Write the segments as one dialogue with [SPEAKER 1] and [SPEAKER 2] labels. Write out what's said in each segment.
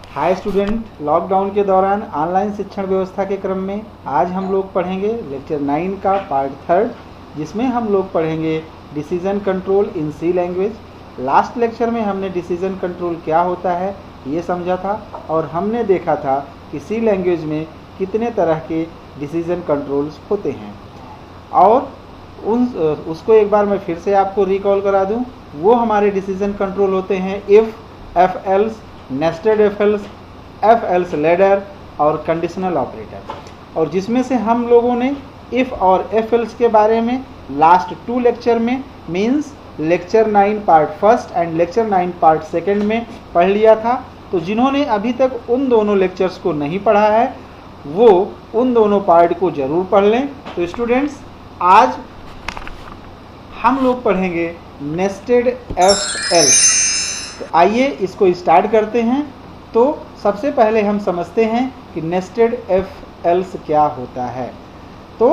[SPEAKER 1] Hi student, lockdown के दौरान online शिक्षण व्यवस्था के क्रम में आज हम लोग पढ़ेंगे लेक्चर 9 का पार्ट 3, जिसमें हम लोग पढ़ेंगे decision control in C language. Last lecture में हमने डिसीजन कंट्रोल क्या होता है ये समझा था और हमने देखा था कि सी लैंग्वेज में कितने तरह के डिसीजन कंट्रोल्स होते हैं, और उसको एक बार मैं फिर से आपको रिकॉल करा दूं। वो हमारे डिसीजन कंट्रोल होते हैं if, F else, nested F else ladder और कंडीशनल ऑपरेटर, और जिसमें से हम लोगों ने इफ़ और एफ एल्स के बारे में लास्ट 2 लेक्चर में, means lecture 9 part 1 and lecture 9 part 2 में पढ़ लिया था। तो जिन्होंने अभी तक उन दोनों लेक्चर्स को नहीं पढ़ा है वो उन दोनों पार्ट को ज़रूर पढ़ लें। तो स्टूडेंट्स, आज हम लोग पढ़ेंगे नेस्टेड एफ एल्स। तो आइए इसको स्टार्ट करते हैं। तो सबसे पहले हम समझते हैं कि नेस्टेड एफ एल्स क्या होता है। तो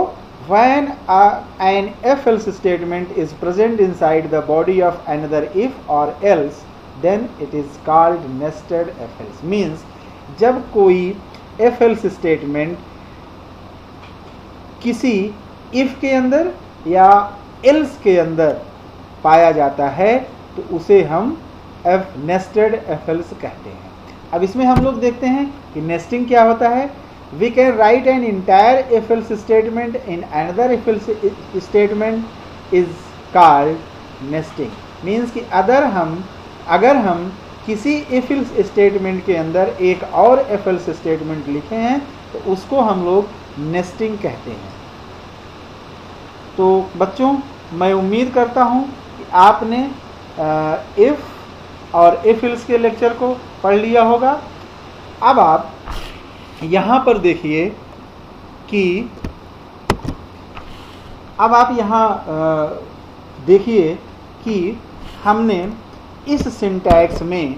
[SPEAKER 1] when an if else statement is present inside the body of another if or else, then it is called nested if else। means जब कोई if else statement किसी if के अंदर या else के अंदर पाया जाता है तो उसे हम नेस्टेड एफ एल्स कहते हैं। अब इसमें हम लोग देखते हैं कि नेस्टिंग क्या होता है। We can write an entire if else statement in another if else statement is called nesting। means कि अगर हम किसी if else statement के अंदर एक और if else statement लिखे हैं तो उसको हम लोग nesting कहते हैं। तो बच्चों, मैं उम्मीद करता हूँ कि आपने if और if else के लेक्चर को पढ़ लिया होगा। अब आप यहाँ पर देखिए कि अब आप यहाँ देखिए कि हमने इस सिंटैक्स में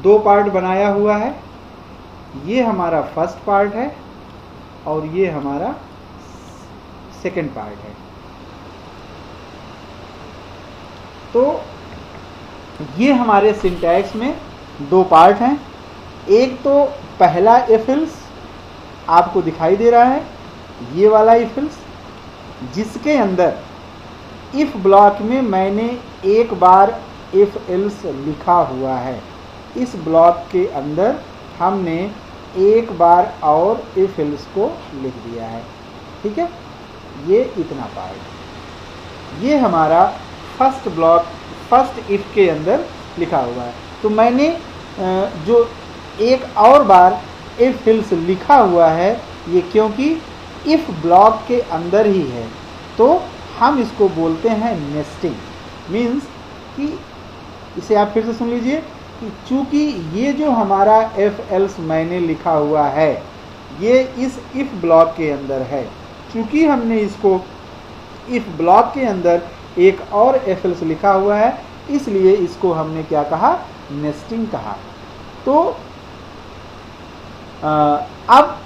[SPEAKER 1] 2 पार्ट बनाया हुआ है। ये हमारा फर्स्ट पार्ट है और ये हमारा सेकंड पार्ट है। तो ये हमारे सिंटैक्स में 2 पार्ट हैं। एक तो पहला if else आपको दिखाई दे रहा है, ये वाला if else, जिसके अंदर if ब्लॉक में मैंने एक बार if else लिखा हुआ है। इस ब्लॉक के अंदर हमने एक बार और if else को लिख दिया है। ठीक है, ये इतना पार्ट, ये हमारा फर्स्ट ब्लॉक फर्स्ट if के अंदर लिखा हुआ है। तो मैंने जो एक और बार if else लिखा हुआ है ये क्योंकि if ब्लॉक के अंदर ही है, तो हम इसको बोलते हैं नेस्टिंग। मीन्स कि इसे आप फिर से सुन लीजिए कि चूंकि ये जो हमारा if else मैंने लिखा हुआ है ये इस if ब्लॉक के अंदर है, चूंकि हमने इसको if ब्लॉक के अंदर एक और if else लिखा हुआ है, इसलिए इसको हमने क्या कहा, नेस्टिंग कहा। तो अब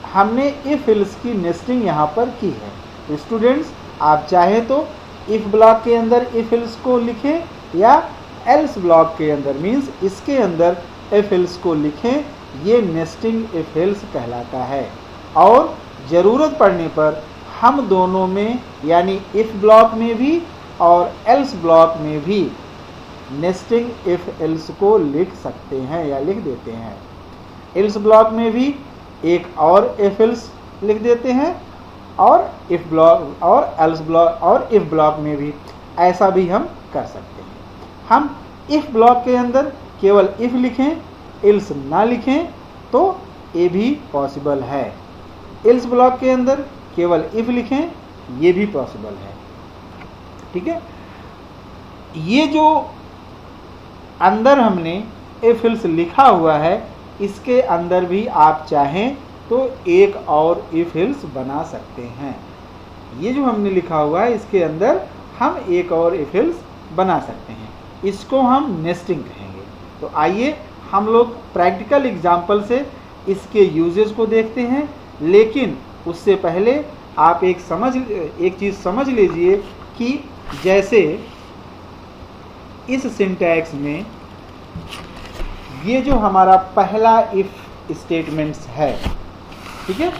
[SPEAKER 1] हमने if else की नेस्टिंग यहाँ पर की है। तो स्टूडेंट्स, आप चाहें तो if ब्लॉक के अंदर if else को लिखें या else ब्लॉक के अंदर, मीन्स इसके अंदर if else को लिखें। ये नेस्टिंग if else कहलाता है। और ज़रूरत पड़ने पर हम दोनों में यानी if ब्लॉक में भी और else ब्लॉक में भी नेस्टिंग if else को लिख सकते हैं या लिख देते हैं। else ब्लॉक में भी एक और if else लिख देते हैं और if ब्लॉक और else ब्लॉक और if ब्लॉक में भी ऐसा भी हम कर सकते हैं। हम if ब्लॉक के अंदर केवल if लिखें, else ना लिखें तो ये भी पॉसिबल है। else ब्लॉक के अंदर केवल if लिखें, ये भी पॉसिबल है। ठीक है, ये जो अंदर हमने if else लिखा हुआ है इसके अंदर भी आप चाहें तो एक और if else बना सकते हैं। ये जो हमने लिखा हुआ है इसके अंदर हम एक और if else बना सकते हैं, इसको हम नेस्टिंग कहेंगे। तो आइए हम लोग प्रैक्टिकल एग्जांपल से इसके यूजेस को देखते हैं, लेकिन उससे पहले आप एक चीज़ समझ लीजिए कि जैसे इस सिंटैक्स में ये जो हमारा पहला इफ स्टेटमेंट्स है, ठीक है,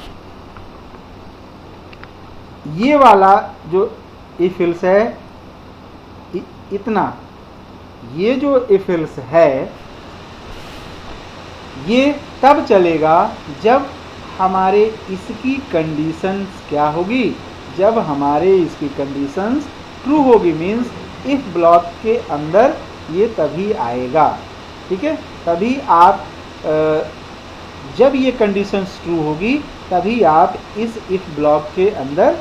[SPEAKER 1] ये वाला जो इफ एल्स है, इतना, ये जो इफ एल्स है ये तब चलेगा जब हमारे इसकी कंडीशंस क्या होगी, जब हमारे इसकी कंडीशंस ट्रू होगी। मीन्स इफ ब्लॉक के अंदर ये तभी आएगा, ठीक है, तभी आप जब ये कंडीशंस ट्रू होगी तभी आप इस इफ ब्लॉक के अंदर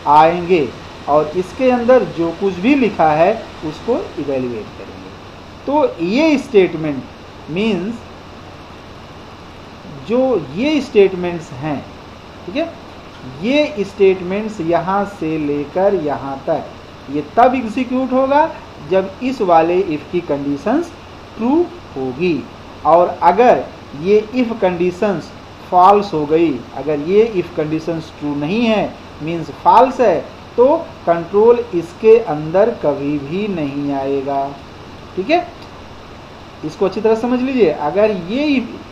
[SPEAKER 1] आएंगे और इसके अंदर जो कुछ भी लिखा है उसको इवेल्युएट करेंगे। तो ये स्टेटमेंट मीन्स जो ये स्टेटमेंट्स हैं, ठीक है, ये स्टेटमेंट्स यहाँ से लेकर यहाँ तक ये तब एग्जीक्यूट होगा जब इस वाले इफ की कंडीशंस ट्रू होगी। और अगर ये इफ कंडीशंस फॉल्स हो गई, अगर ये इफ कंडीशंस ट्रू नहीं है मीन्स फॉल्स है, तो कंट्रोल इसके अंदर कभी भी नहीं आएगा, ठीक है। इसको अच्छी तरह समझ लीजिए, अगर ये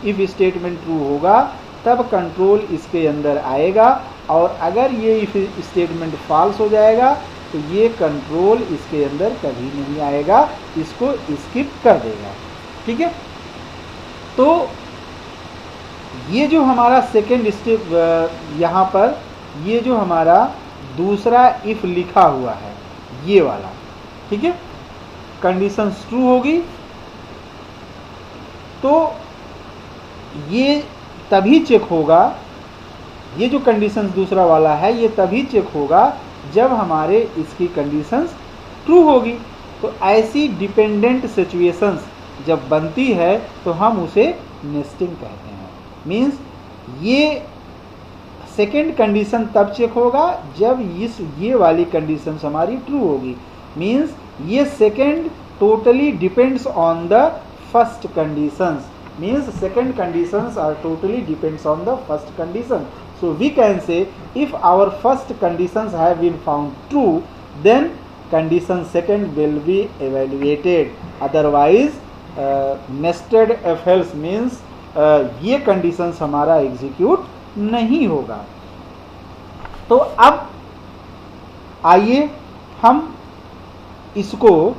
[SPEAKER 1] इफ स्टेटमेंट ट्रू होगा तब कंट्रोल इसके अंदर आएगा, और अगर ये इफ स्टेटमेंट फॉल्स हो जाएगा तो ये कंट्रोल इसके अंदर कभी नहीं आएगा, इसको स्किप कर देगा, ठीक है। तो ये जो हमारा सेकेंड स्टेप यहाँ पर, ये जो हमारा दूसरा इफ लिखा हुआ है ये वाला, ठीक है, कंडीशंस ट्रू होगी तो ये तभी चेक होगा, ये जो कंडीशंस दूसरा वाला है ये तभी चेक होगा जब हमारे इसकी कंडीशंस ट्रू होगी। तो ऐसी डिपेंडेंट सिचुएशंस जब बनती है तो हम उसे नेस्टिंग कहते हैं। मीन्स ये सेकेंड कंडीशन तब चेक होगा जब ये वाली कंडीशंस हमारी ट्रू होगी। मीन्स ये second totally depends on the first conditions, means second conditions are totally depends on the first condition. So we can say if our first conditions have been found true, then condition second will be evaluated. Otherwise nested if else means ये conditions हमारा execute नहीं होगा। तो अब आइए हम इसको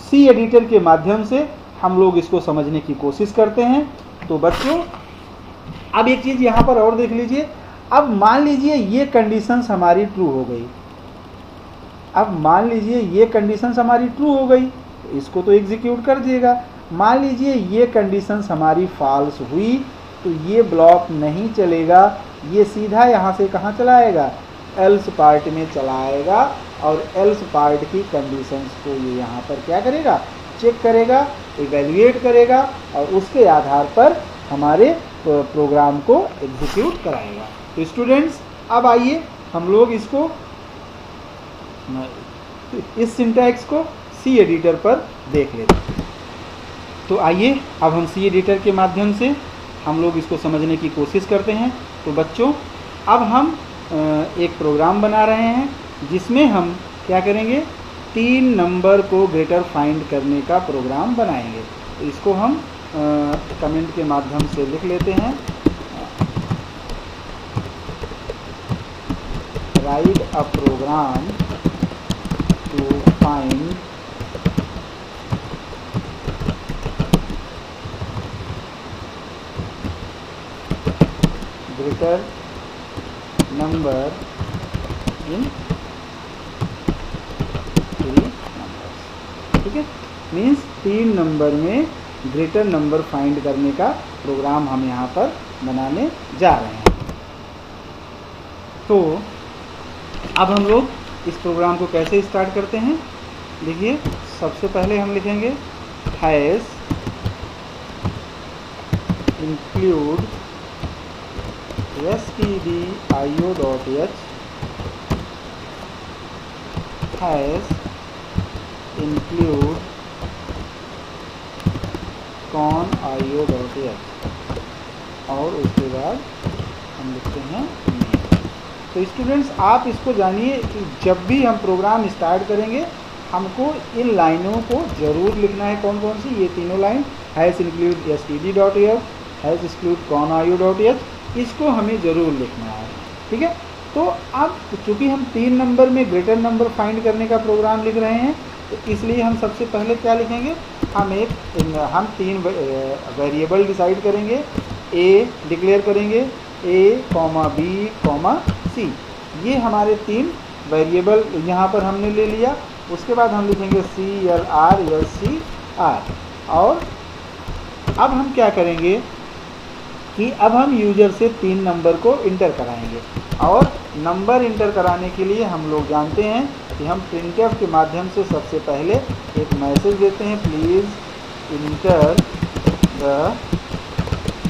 [SPEAKER 1] सी editor के माध्यम से हम लोग इसको समझने की कोशिश करते हैं। तो बच्चों अब एक चीज यहां पर और देख लीजिए। अब मान लीजिए ये कंडीशंस हमारी ट्रू हो गई, अब मान लीजिए ये कंडीशंस हमारी ट्रू हो गई तो इसको तो एग्जीक्यूट कर दिएगा। मान लीजिए ये कंडीशंस हमारी फॉल्स हुई तो ये ब्लॉक नहीं चलेगा, ये सीधा यहां से कहां चला आएगा, एल्स पार्ट में चला आएगा और एल्स पार्ट की कंडीशंस को ये यहाँ पर क्या करेगा, चेक करेगा, इवेल्युएट करेगा और उसके आधार पर हमारे प्रोग्राम को एग्जीक्यूट कराएगा। तो स्टूडेंट्स अब आइए हम लोग इसको इस सिंटैक्स को सी एडिटर पर देख लेते हैं। तो आइए अब हम सी एडिटर के माध्यम से हम लोग इसको समझने की कोशिश करते हैं। तो बच्चों अब हम एक प्रोग्राम बना रहे हैं जिसमें हम क्या करेंगे, 3 नंबर को ग्रेटर फाइंड करने का प्रोग्राम बनाएंगे। तो इसको हम कमेंट के माध्यम से लिख लेते हैं, write a program to find greater number in 3 numbers. ठीक है, मीन्स 3 नंबर में ग्रेटर नंबर फाइंड करने का प्रोग्राम हम यहाँ पर बनाने जा रहे हैं। तो अब हम लोग इस प्रोग्राम को कैसे स्टार्ट करते हैं, देखिए सबसे पहले हम लिखेंगे has include stdio.h has include conio.h और उसके बाद हम लिखते हैं name। तो स्टूडेंट्स आप इसको जानिए कि जब भी हम प्रोग्राम स्टार्ट करेंगे हमको इन लाइनों को ज़रूर लिखना है। कौन कौन सी, ये तीनों line hash include std.h, hash exclude coniu.h, इसको हमें ज़रूर लिखना है। ठीक है, तो अब चूँकि हम 3 नंबर में ग्रेटर नंबर फाइंड करने का प्रोग्राम लिख रहे हैं, तो इसलिए हम सबसे पहले क्या लिखेंगे, हम 3 वेरिएबल डिसाइड करेंगे, ए डिक्लेयर करेंगे, a, b, c, ये हमारे 3 वेरिएबल यहाँ पर हमने ले लिया। उसके बाद हम लिखेंगे CLR, और अब हम क्या करेंगे कि अब हम यूजर से 3 नंबर को इंटर कराएंगे, और नंबर इंटर कराने के लिए हम लोग जानते हैं कि हम printf के माध्यम से सबसे पहले एक मैसेज देते हैं, प्लीज़ इंटर द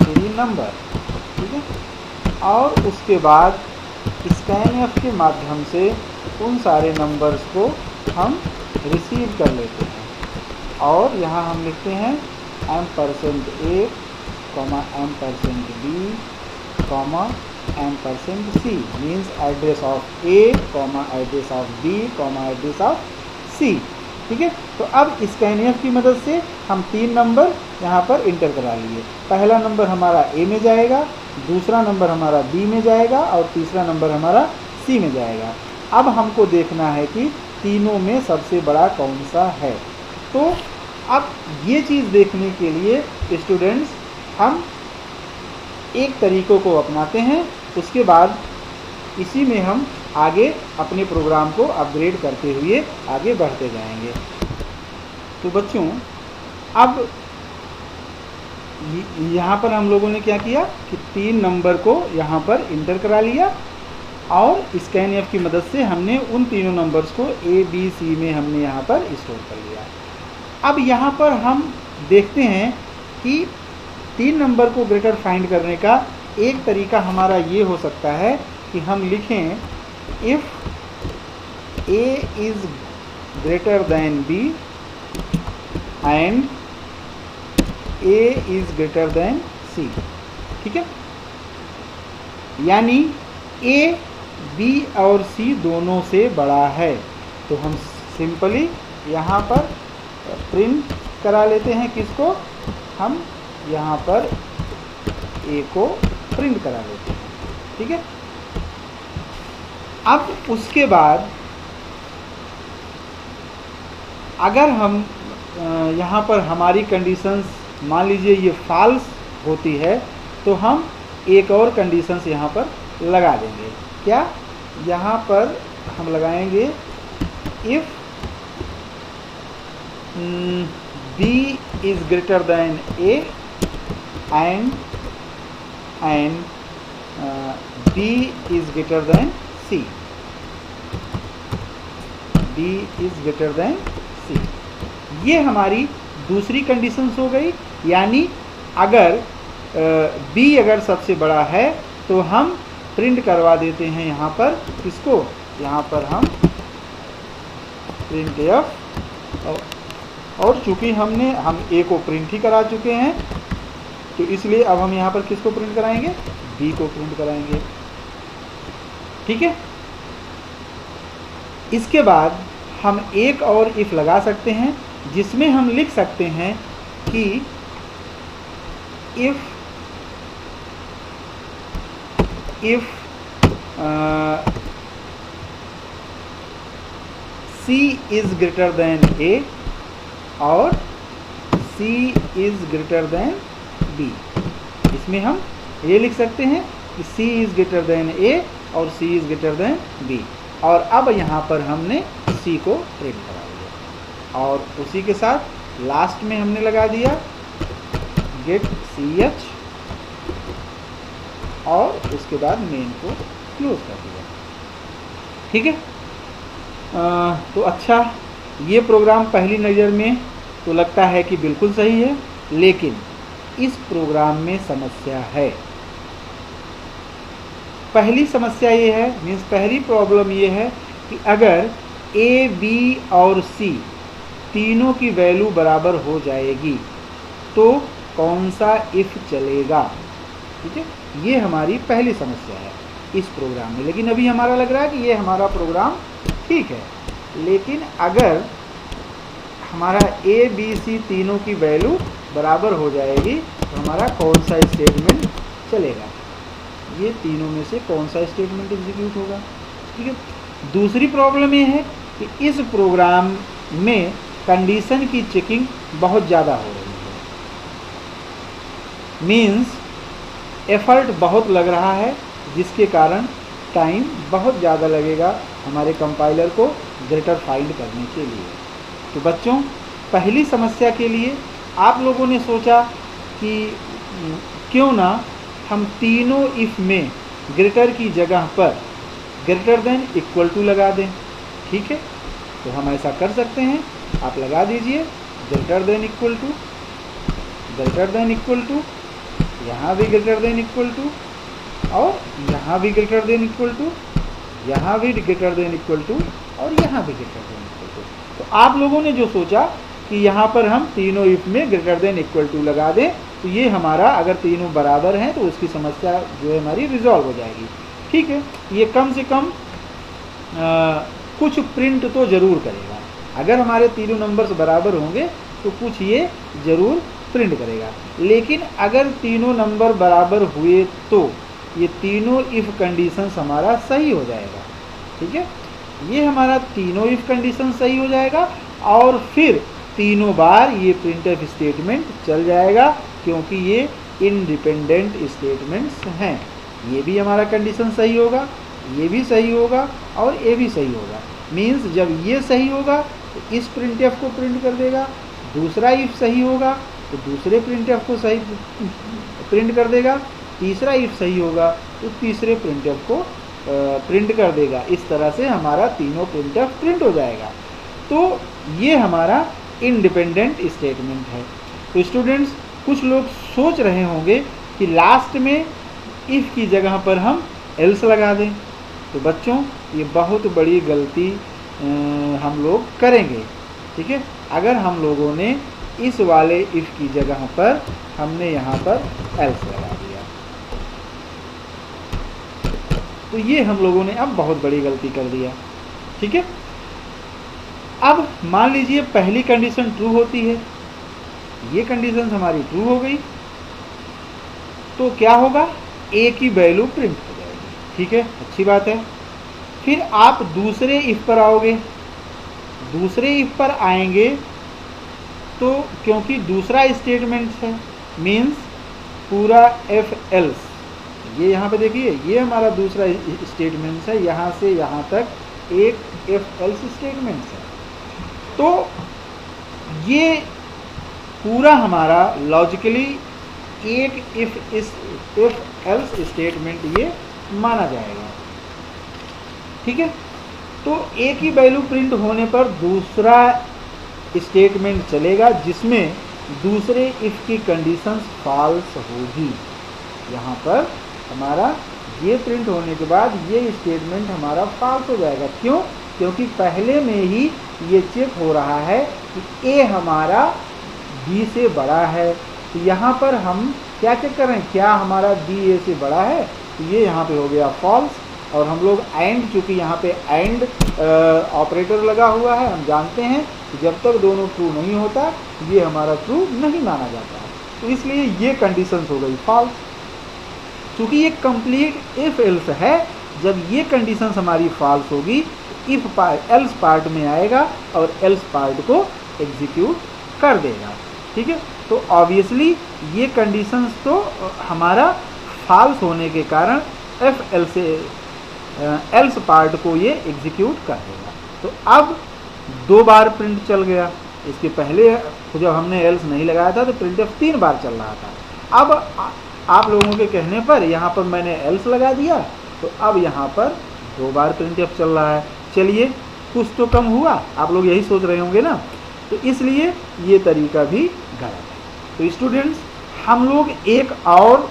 [SPEAKER 1] 3 नंबर। ठीक है, और उसके बाद scanf के माध्यम से उन सारे नंबर्स को हम रिसीव कर लेते हैं, और यहाँ हम लिखते हैं %a, %b, %c, means address of a, address of b, address of c। ठीक है, तो अब scanf की मदद से हम 3 नंबर यहाँ पर इंटर करा लिए। पहला नंबर हमारा a में जाएगा, दूसरा नंबर हमारा b में जाएगा, और तीसरा नंबर हमारा c में जाएगा। अब हमको देखना है कि तीनों में सबसे बड़ा कौन सा है। तो अब ये चीज़ देखने के लिए स्टूडेंट्स हम एक तरीक़ों को अपनाते हैं, उसके बाद इसी में हम आगे अपने प्रोग्राम को अपग्रेड करते हुए आगे बढ़ते जाएंगे। तो बच्चों, अब यहाँ पर हम लोगों ने क्या किया कि 3 नंबर को यहाँ पर इंटर करा लिया, और scanf की मदद से हमने उन तीनों नंबर्स को a, b, c में हमने यहाँ पर स्टोर कर लिया। अब यहाँ पर हम देखते हैं कि 3 नंबर को ग्रेटर फाइंड करने का एक तरीका हमारा ये हो सकता है कि हम लिखें if a is greater than b and a is greater than c। ठीक है, यानी a, b और c दोनों से बड़ा है, तो हम सिंपली यहाँ पर प्रिंट करा लेते हैं। किसको? हम यहाँ पर a को प्रिंट करा लेते हैं। ठीक है, अब उसके बाद अगर हम यहाँ पर हमारी कंडीशंस मान लीजिए ये फॉल्स होती है, तो हम एक और कंडीशंस यहाँ पर लगा देंगे। क्या? यहाँ पर हम लगाएंगे if b is greater than a and b is greater than c, b is greater than c। ये हमारी दूसरी कंडीशंस हो गई। यानी अगर b अगर सबसे बड़ा है तो हम प्रिंट करवा देते हैं यहाँ पर किसको, यहाँ पर हम प्रिंट f, और चूँकि हम a को प्रिंट ही करा चुके हैं तो इसलिए अब हम यहाँ पर किसको प्रिंट कराएंगे, b को प्रिंट कराएंगे। ठीक है, इसके बाद हम एक और इफ लगा सकते हैं जिसमें हम लिख सकते हैं कि if c is greater then a और c is greater than b। इसमें हम ये लिख सकते हैं कि c is greater then a और c is greater than b, और अब यहाँ पर हमने c को प्रिंट करा दिया और उसी के साथ लास्ट में हमने लगा दिया गेट ch और उसके बाद मेन को क्लोज कर दिया। ठीक है, तो अच्छा, ये प्रोग्राम पहली नज़र में तो लगता है कि बिल्कुल सही है, लेकिन इस प्रोग्राम में समस्या है। पहली समस्या ये है, मीन्स पहली प्रॉब्लम ये है कि अगर a, b और c तीनों की वैल्यू बराबर हो जाएगी तो कौन सा इफ़ चलेगा। ठीक है, ये हमारी पहली समस्या है इस प्रोग्राम में। लेकिन अभी हमारा लग रहा है कि ये हमारा प्रोग्राम ठीक है, लेकिन अगर हमारा a, b, c तीनों की वैल्यू बराबर हो जाएगी तो हमारा कौन सा स्टेटमेंट चलेगा, ये तीनों में से कौन सा स्टेटमेंट एग्जीक्यूट होगा। ठीक है। दूसरी प्रॉब्लम ये है कि इस प्रोग्राम में कंडीशन की चेकिंग बहुत ज़्यादा हो रही है, मीन्स एफर्ट बहुत लग रहा है, जिसके कारण टाइम बहुत ज़्यादा लगेगा हमारे कंपाइलर को ग्रेटर फाइंड करने के लिए। तो बच्चों, पहली समस्या के लिए आप लोगों ने सोचा कि क्यों ना हम तीनों इफ में ग्रेटर की जगह पर ग्रेटर देन इक्वल टू लगा दें। ठीक है, तो हम ऐसा कर सकते हैं, आप लगा दीजिए greater than equal to, greater than equal to, यहाँ भी ग्रेटर देन इक्वल टू, और यहाँ भी ग्रेटर देन इक्वल टू, यहाँ भी ग्रेटर देन इक्वल टू, और यहाँ भी ग्रेटर देन इक्वल टू। तो आप लोगों ने जो सोचा कि यहाँ पर हम तीनों इफ में ग्रेटर देन इक्वल टू लगा दें, तो ये हमारा अगर तीनों बराबर हैं तो उसकी समस्या जो है हमारी रिजॉल्व हो जाएगी। ठीक है, ये कम से कम कुछ प्रिंट तो ज़रूर करेगा। अगर हमारे तीनों नंबर्स बराबर होंगे तो कुछ ये ज़रूर प्रिंट करेगा। लेकिन अगर तीनों नंबर बराबर हुए तो ये तीनों इफ़ कंडीशंस हमारा सही हो जाएगा। ठीक है, ये हमारा तीनों इफ़ कंडीशन सही हो जाएगा और फिर तीनों बार ये प्रिंटफ स्टेटमेंट चल जाएगा, क्योंकि ये इंडिपेंडेंट स्टेटमेंट्स हैं। ये भी हमारा कंडीशन सही होगा, ये भी सही होगा और ये भी सही होगा। मीन्स जब ये सही होगा तो इस प्रिंटफ को प्रिंट कर देगा, दूसरा इफ सही होगा तो दूसरे प्रिंटफ को सही प्रिंट कर देगा, तीसरा इफ सही होगा तो तीसरे प्रिंटफ को प्रिंट कर देगा। इस तरह से हमारा तीनों प्रिंटफ प्रिंट हो जाएगा। तो ये हमारा इंडिपेंडेंट स्टेटमेंट है। तो स्टूडेंट्स, कुछ लोग सोच रहे होंगे कि लास्ट में इफ़ की जगह पर हम एल्स लगा दें। तो बच्चों, ये बहुत बड़ी गलती हम लोग करेंगे। ठीक है, अगर हम लोगों ने इस वाले इफ़ की जगह पर हमने यहाँ पर एल्स लगा दिया, तो ये हम लोगों ने अब बहुत बड़ी गलती कर दिया। ठीक है, अब मान लीजिए पहली कंडीशन ट्रू होती है, ये कंडीशन हमारी ट्रू हो गई, तो क्या होगा, ए की वैल्यू प्रिंट हो जाएगी। ठीक है, अच्छी बात है। फिर आप दूसरे इफ पर आओगे, दूसरे इफ पर आएंगे तो क्योंकि दूसरा स्टेटमेंट है, मीन्स पूरा एफ एल्स, ये यहाँ पे देखिए ये हमारा दूसरा स्टेटमेंट है, यहाँ से यहाँ तक एक एफ एल्स स्टेटमेंट है। तो ये पूरा हमारा लॉजिकली एक इफ एल्स स्टेटमेंट ये माना जाएगा। ठीक है, तो ए की वैल्यू प्रिंट होने पर दूसरा स्टेटमेंट चलेगा जिसमें दूसरे इफ की कंडीशंस फॉल्स होगी। यहाँ पर हमारा ये प्रिंट होने के बाद ये स्टेटमेंट हमारा फॉल्स हो जाएगा। क्यों? क्योंकि पहले में ही ये चेक हो रहा है कि ए हमारा बी से बड़ा है। तो यहाँ पर हम क्या चेक कर रहे हैं, क्या हमारा बी ए से बड़ा है, तो ये यहाँ पे हो गया फॉल्स। और हम लोग एंड, चूँकि यहाँ पे एंड ऑपरेटर लगा हुआ है, हम जानते हैं कि जब तक दोनों ट्रू नहीं होता ये हमारा ट्रू नहीं माना जाता है। तो इसलिए ये कंडीशंस हो गई फॉल्स। चूँकि ये कंप्लीट इफ एल्स है, जब ये कंडीशंस हमारी फॉल्स होगी इफ पार्ट एल्स पार्ट में आएगा और एल्स पार्ट को एग्जीक्यूट कर देगा। ठीक है, तो ऑब्वियसली ये कंडीशंस तो हमारा फॉल्स होने के कारण एफ एल से एल्स पार्ट को ये एग्जीक्यूट कर देगा। तो अब दो बार प्रिंट चल गया, इसके पहले जब हमने एल्स नहीं लगाया था तो प्रिंटफ 3 बार चल रहा था। अब आप लोगों के कहने पर यहाँ पर मैंने एल्स लगा दिया, तो अब यहाँ पर 2 बार प्रिंटफ चल रहा है। चलिए, कुछ तो कम हुआ, आप लोग यही सोच रहे होंगे ना, तो इसलिए ये तरीका भी गलत है। तो स्टूडेंट्स, हम लोग एक और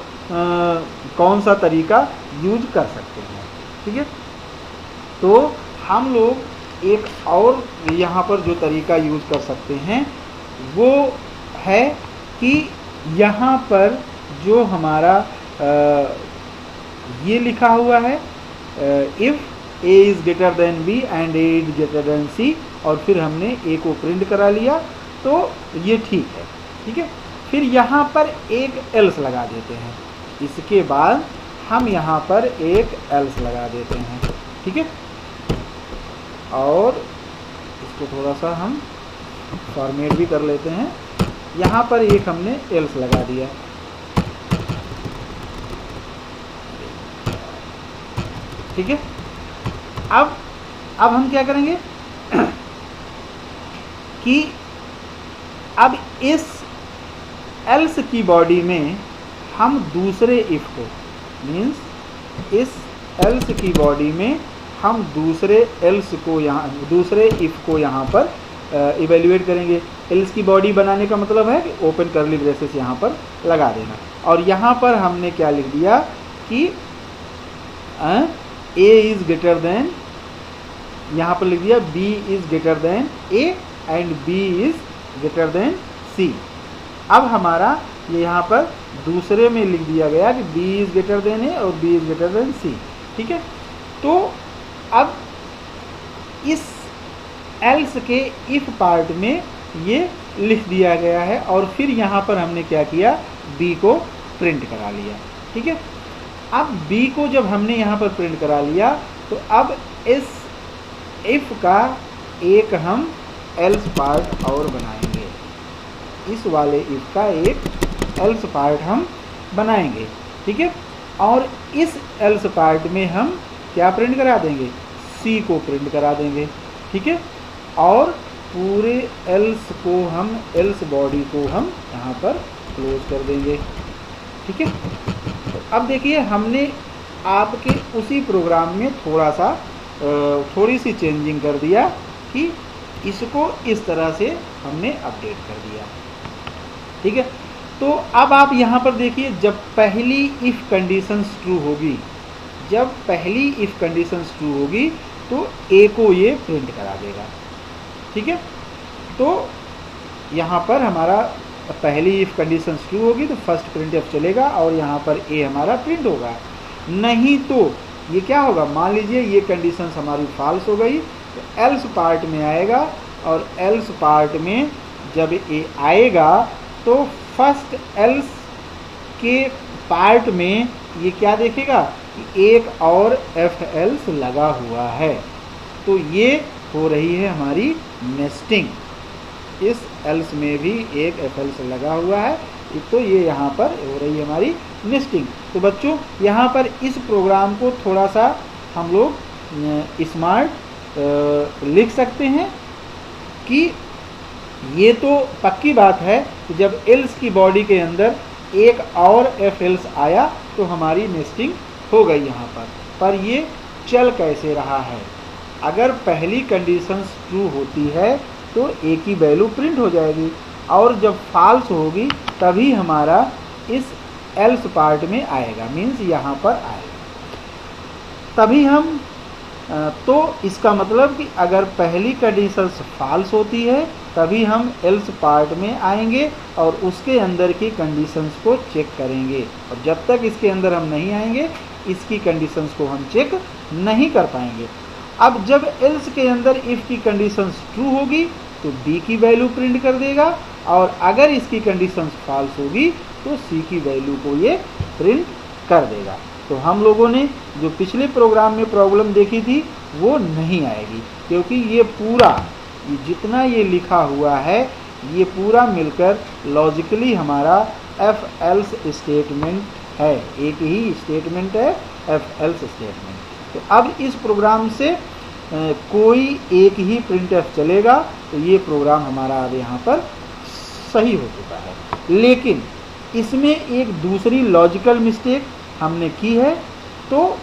[SPEAKER 1] कौन सा तरीका यूज कर सकते हैं। ठीक है, तो हम लोग एक और यहाँ पर जो तरीका यूज कर सकते हैं वो है कि यहाँ पर जो हमारा ये लिखा हुआ है if A is greater than B and A is greater than C, और फिर हमने ए को प्रिंट करा लिया, तो ये ठीक है। ठीक है, फिर यहाँ पर एक एल्स लगा देते हैं, इसके बाद हम यहाँ पर एक एल्स लगा देते हैं, ठीक है। और इसको थोड़ा सा हम फॉर्मेट भी कर लेते हैं। यहाँ पर एक हमने एल्स लगा दिया, ठीक है। अब हम क्या करेंगे कि अब इस एल्स की बॉडी में हम दूसरे इफ को, मीन्स इस एल्स की बॉडी में हम दूसरे एल्स को यहाँ, दूसरे इफ को यहाँ पर इवेल्युएट करेंगे। एल्स की बॉडी बनाने का मतलब है कि ओपन कर्ली ब्रेसेस यहाँ पर लगा देना। और यहाँ पर हमने क्या लिख दिया कि ए इज ग्रेटर देन, यहाँ पर लिख दिया B is greater than A and B is greater than C. अब हमारा ये यहाँ पर दूसरे में लिख दिया गया कि बी इज ग्रेटर देन ए और बी इज ग्रेटर देन सी, ठीक है। तो अब इस एल्स के इफ पार्ट में ये लिख दिया गया है और फिर यहाँ पर हमने क्या किया, बी को प्रिंट करा लिया, ठीक है। अब बी को जब हमने यहाँ पर प्रिंट करा लिया तो अब इस इफ का एक हम एल्स पार्ट और बनाएंगे, इस वाले इफ का एक एल्स पार्ट हम बनाएंगे, ठीक है। और इस एल्स पार्ट में हम क्या प्रिंट करा देंगे, सी को प्रिंट करा देंगे, ठीक है। और पूरे एल्स को हम, एल्स बॉडी को हम यहाँ पर क्लोज कर देंगे, ठीक है। तो अब देखिए हमने आपके उसी प्रोग्राम में थोड़ी सी चेंजिंग कर दिया कि इसको इस तरह से हमने अपडेट कर दिया, ठीक है। तो अब आप यहाँ पर देखिए, जब पहली इफ कंडीशंस ट्रू होगी, जब पहली इफ कंडीशंस ट्रू होगी तो ए को ये प्रिंट करा देगा, ठीक है। तो यहाँ पर हमारा पहली इफ कंडीशंस ट्रू होगी तो फर्स्ट प्रिंट एफ चलेगा और यहाँ पर ए हमारा प्रिंट होगा। नहीं तो ये क्या होगा, मान लीजिए ये कंडीशंस हमारी फॉल्स हो गई तो एल्स पार्ट में आएगा और एल्स पार्ट में जब ए आएगा तो फर्स्ट एल्स के पार्ट में ये क्या देखेगा कि एक और एफ एल्स लगा हुआ है। तो ये हो रही है हमारी नेस्टिंग, इस एल्स में भी एक एफ एल्स लगा हुआ है, तो ये यहाँ पर हो रही है हमारी नेस्टिंग। तो बच्चों यहाँ पर इस प्रोग्राम को थोड़ा सा हम लोग स्मार्ट लिख सकते हैं कि ये तो पक्की बात है कि जब एल्स की बॉडी के अंदर एक और एफ एल्स आया तो हमारी नेस्टिंग हो गई यहाँ पर ये चल कैसे रहा है, अगर पहली कंडीशंस ट्रू होती है तो ए की वैल्यू प्रिंट हो जाएगी और जब फॉल्स होगी तभी हमारा इस एल्स पार्ट में आएगा, मीन्स यहाँ पर आएगा तभी हम। तो इसका मतलब कि अगर पहली कंडीशंस फॉल्स होती है तभी हम एल्स पार्ट में आएंगे और उसके अंदर की कंडीशंस को चेक करेंगे, और जब तक इसके अंदर हम नहीं आएंगे इसकी कंडीशंस को हम चेक नहीं कर पाएंगे। अब जब एल्स के अंदर इफ़ की कंडीशंस ट्रू होगी तो बी की वैल्यू प्रिंट कर देगा और अगर इसकी कंडीशंस फॉल्स होगी तो सी की वैल्यू को ये प्रिंट कर देगा। तो हम लोगों ने जो पिछले प्रोग्राम में प्रॉब्लम देखी थी वो नहीं आएगी, क्योंकि ये पूरा जितना ये लिखा हुआ है ये पूरा मिलकर लॉजिकली हमारा एफ एल्स स्टेटमेंट है, एक ही स्टेटमेंट है एफ एल्स स्टेटमेंट। तो अब इस प्रोग्राम से कोई एक ही प्रिंट एफ चलेगा तो ये प्रोग्राम हमारा अब यहाँ पर सही हो चुका है। लेकिन इसमें एक दूसरी लॉजिकल मिस्टेक हमने की है। तो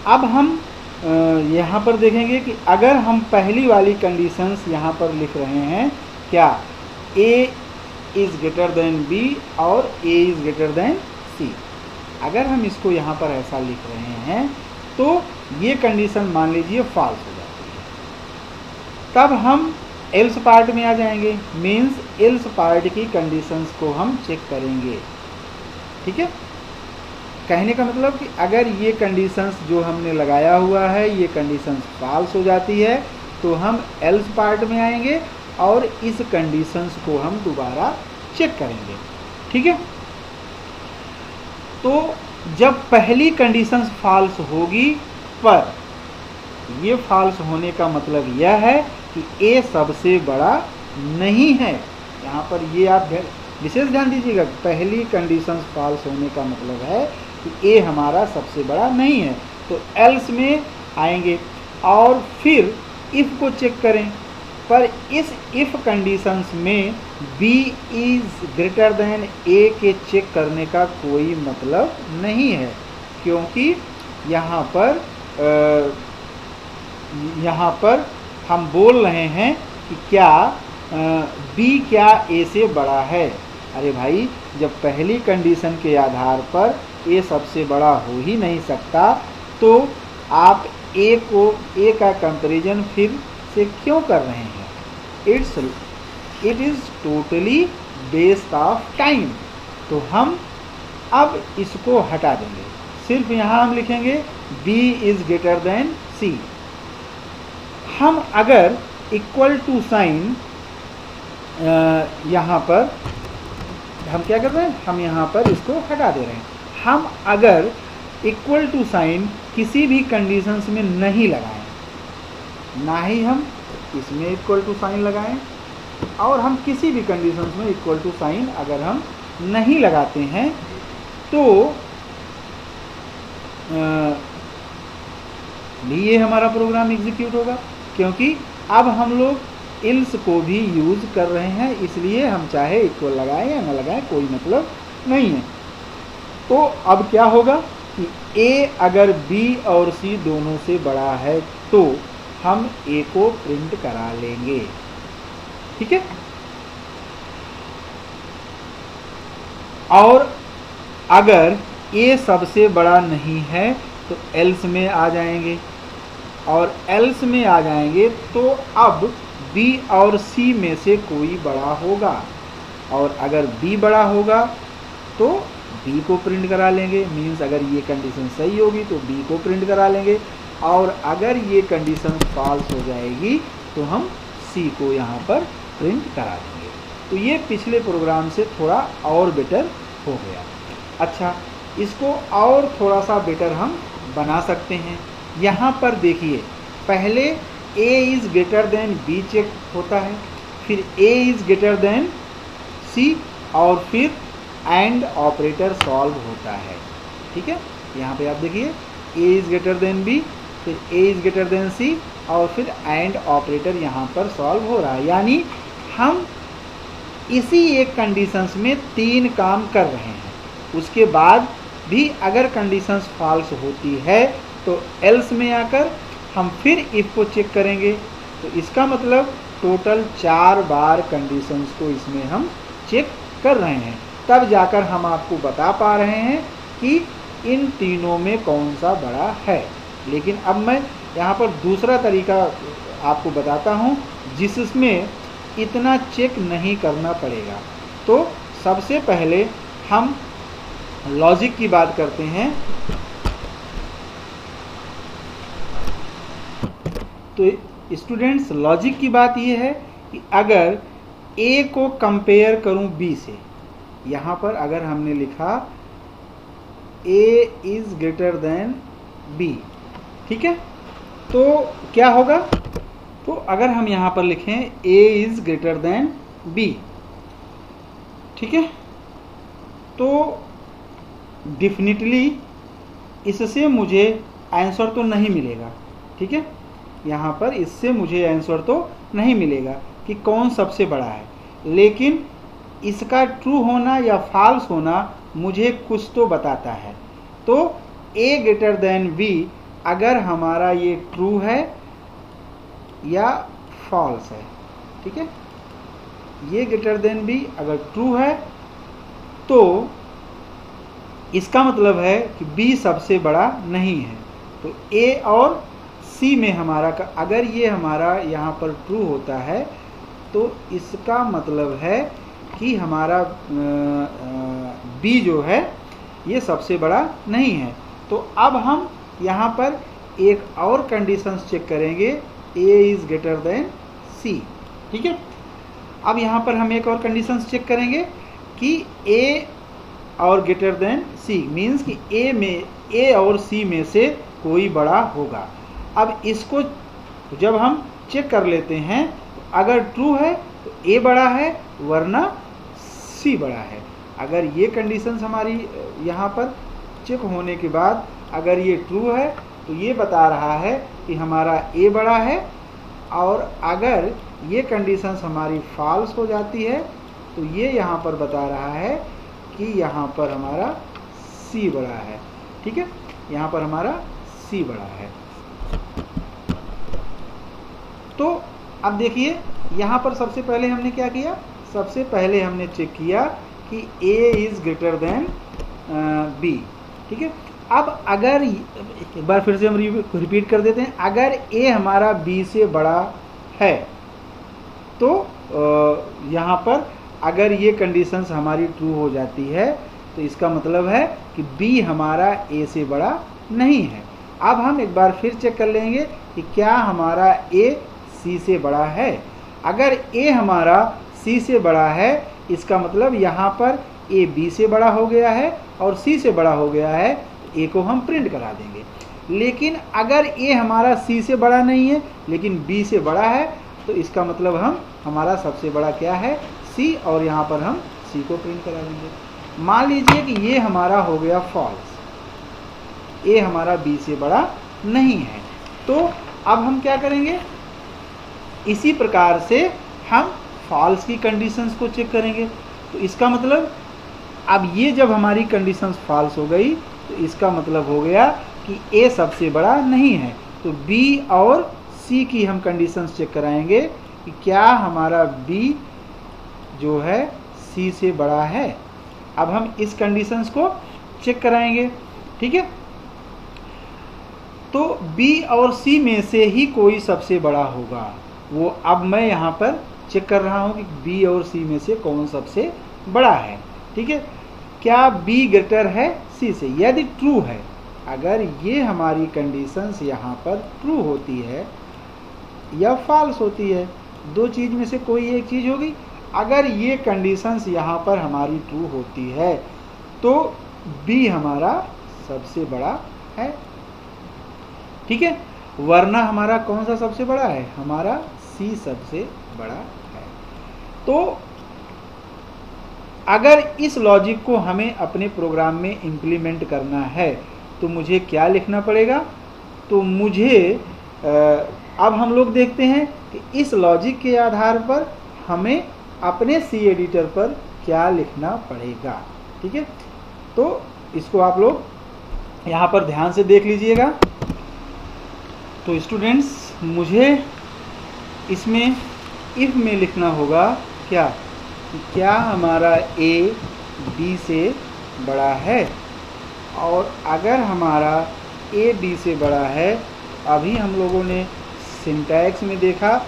[SPEAKER 1] अब हम यहाँ पर देखेंगे कि अगर हम पहली वाली कंडीशंस यहाँ पर लिख रहे हैं, क्या A is greater than B और A is greater than C, अगर हम इसको यहाँ पर ऐसा लिख रहे हैं तो ये कंडीशन मान लीजिए फॉल्स हो जाती है, तब हम एल्स पार्ट में आ जाएंगे, मीन्स एल्स पार्ट की कंडीशंस को हम चेक करेंगे, ठीक है। कहने का मतलब कि अगर ये कंडीशंस जो हमने लगाया हुआ है ये कंडीशंस फॉल्स हो जाती है तो हम एल्स पार्ट में आएंगे और इस कंडीशंस को हम दोबारा चेक करेंगे। ठीक है, तो जब पहली कंडीशंस फॉल्स होगी, पर ये फॉल्स होने का मतलब यह है कि ए सबसे बड़ा नहीं है। यहाँ पर ये आप विशेष ध्यान दीजिएगा, पहली कंडीशंस फॉल्स होने का मतलब है कि ए हमारा सबसे बड़ा नहीं है। तो एल्स में आएंगे और फिर इफ को चेक करें, पर इस इफ कंडीशंस में बी इज ग्रेटर देन ए के चेक करने का कोई मतलब नहीं है, क्योंकि यहाँ पर हम बोल रहे हैं कि क्या बी क्या ए से बड़ा है। अरे भाई, जब पहली कंडीशन के आधार पर ए सबसे बड़ा हो ही नहीं सकता, तो आप ए का कंपैरिजन फिर से क्यों कर रहे हैं? It is totally waste of time. तो हम अब इसको हटा देंगे, सिर्फ यहाँ हम लिखेंगे b is greater than c। हम अगर इक्वल टू साइन यहाँ पर हम क्या कर रहे हैं, हम यहाँ पर इसको हटा दे रहे हैं। हम अगर इक्वल टू साइन किसी भी कंडीशंस में नहीं लगाएं, ना ही हम इसमें इक्वल टू साइन लगाएं, और हम किसी भी कंडीशंस में इक्वल टू साइन अगर हम नहीं लगाते हैं, तो ये हमारा प्रोग्राम एग्जीक्यूट होगा, क्योंकि अब हम लोग इल्स को भी यूज़ कर रहे हैं, इसलिए हम चाहे इक्वल लगाएं या ना लगाएं कोई मतलब नहीं है। तो अब क्या होगा कि ए अगर बी और सी दोनों से बड़ा है तो हम ए को प्रिंट करा लेंगे। ठीक है, और अगर ए सबसे बड़ा नहीं है तो एल्स में आ जाएंगे, और एल्स में आ जाएंगे तो अब बी और सी में से कोई बड़ा होगा, और अगर बी बड़ा होगा तो बी को प्रिंट करा लेंगे। मीन्स अगर ये कंडीशन सही होगी तो बी को प्रिंट करा लेंगे, और अगर ये कंडीशन फॉल्स हो जाएगी तो हम सी को यहाँ पर प्रिंट करा देंगे। तो ये पिछले प्रोग्राम से थोड़ा और बेटर हो गया। अच्छा, इसको और थोड़ा सा बेटर हम बना सकते हैं। यहाँ पर देखिए, पहले a is greater than b check होता है, फिर a is greater than c, और फिर एंड ऑपरेटर सॉल्व होता है। ठीक है, यहाँ पे आप देखिए a is greater than b, फिर a is greater than c, और फिर एंड ऑपरेटर यहाँ पर सॉल्व हो रहा है। यानी हम इसी एक कंडीशंस में 3 काम कर रहे हैं। उसके बाद भी अगर कंडीशंस फॉल्स होती है तो एल्स में आकर हम फिर इफ को चेक करेंगे। तो इसका मतलब टोटल 4 बार कंडीशंस को इसमें हम चेक कर रहे हैं, तब जाकर हम आपको बता पा रहे हैं कि इन तीनों में कौन सा बड़ा है। लेकिन अब मैं यहाँ पर दूसरा तरीका आपको बताता हूँ जिसमें इतना चेक नहीं करना पड़ेगा। तो सबसे पहले हम लॉजिक की बात करते हैं। तो स्टूडेंट्स, लॉजिक की बात यह है कि अगर A को कंपेयर करूं B से, यहाँ पर अगर हमने लिखा A is greater than B, ठीक है, तो क्या होगा? तो अगर हम यहाँ पर लिखें A is greater than B, ठीक है, तो डेफिनेटली इससे मुझे आंसर तो नहीं मिलेगा। ठीक है, यहाँ पर इससे मुझे आंसर तो नहीं मिलेगा कि कौन सबसे बड़ा है, लेकिन इसका ट्रू होना या फॉल्स होना मुझे कुछ तो बताता है। तो A ग्रेटर देन B अगर हमारा ये ट्रू है या फॉल्स है, ठीक है, ये ग्रेटर देन B अगर ट्रू है तो इसका मतलब है कि B सबसे बड़ा नहीं है। तो A और C में हमारा का अगर ये हमारा यहाँ पर ट्रू होता है तो इसका मतलब है कि हमारा B जो है ये सबसे बड़ा नहीं है। तो अब हम यहाँ पर एक और कंडीशंस चेक करेंगे, A is greater than C। ठीक है, अब यहाँ पर हम एक और कंडीशन चेक करेंगे कि ए और ग्रेटर देन सी, मीन्स कि ए और सी में से कोई बड़ा होगा। अब इसको जब हम चेक कर लेते हैं, अगर ट्रू है तो ए बड़ा है वरना सी बड़ा है। अगर ये कंडीशंस हमारी यहाँ पर चेक होने के बाद अगर ये ट्रू है तो ये बता रहा है कि हमारा ए बड़ा है, और अगर ये कंडीशंस हमारी फॉल्स हो जाती है तो ये यहाँ पर बता रहा है कि यहाँ पर हमारा सी बड़ा है। ठीक है, यहाँ पर हमारा सी बड़ा है। तो अब देखिए यहाँ पर सबसे पहले हमने क्या किया, सबसे पहले हमने चेक किया कि A is greater than B। ठीक है, अब अगर एक बार फिर से हम रिपीट कर देते हैं, अगर A हमारा B से बड़ा है तो यहाँ पर अगर ये कंडीशंस हमारी ट्रू हो जाती है तो इसका मतलब है कि B हमारा A से बड़ा नहीं है। अब हम एक बार फिर चेक कर लेंगे कि क्या हमारा A C से बड़ा है। अगर A हमारा C से बड़ा है इसका मतलब यहाँ पर A B से बड़ा हो गया है और C से बड़ा हो गया है, तो A को हम प्रिंट करा देंगे। लेकिन अगर A हमारा C से बड़ा नहीं है लेकिन B से बड़ा है तो इसका मतलब हमारा सबसे बड़ा क्या है, C, और यहाँ पर हम C को प्रिंट करा देंगे। मान लीजिए कि ये हमारा हो गया फॉल्स, A हमारा B से बड़ा नहीं है, तो अब हम क्या करेंगे, इसी प्रकार से हम फॉल्स की कंडीशंस को चेक करेंगे। तो इसका मतलब अब ये जब हमारी कंडीशंस फॉल्स हो गई तो इसका मतलब हो गया कि A सबसे बड़ा नहीं है। तो B और C की हम कंडीशंस चेक कराएंगे कि क्या हमारा B जो है C से बड़ा है। अब हम इस कंडीशंस को चेक कराएंगे। ठीक है, तो B और C में से ही कोई सबसे बड़ा होगा। वो अब मैं यहाँ पर चेक कर रहा हूँ कि B और C में से कौन सबसे बड़ा है। ठीक है, क्या B ग्रेटर है C से। यदि ट्रू है, अगर ये हमारी कंडीशंस यहाँ पर ट्रू होती है या फॉल्स होती है, दो चीज़ में से कोई एक चीज़ होगी। अगर ये कंडीशंस यहाँ पर हमारी ट्रू होती है तो B हमारा सबसे बड़ा है। ठीक है, वरना हमारा कौन सा सबसे बड़ा है, हमारा C सबसे बड़ा है। तो अगर इस लॉजिक को हमें अपने प्रोग्राम में इम्प्लीमेंट करना है तो मुझे क्या लिखना पड़ेगा, तो मुझे अब हम लोग देखते हैं कि इस लॉजिक के आधार पर हमें अपने C एडिटर पर क्या लिखना पड़ेगा। ठीक है, तो इसको आप लोग यहाँ पर ध्यान से देख लीजिएगा। तो स्टूडेंट्स, मुझे इसमें इफ में लिखना होगा क्या हमारा A B से बड़ा है, और अगर हमारा A B से बड़ा है, अभी हम लोगों ने सिंटैक्स में देखा,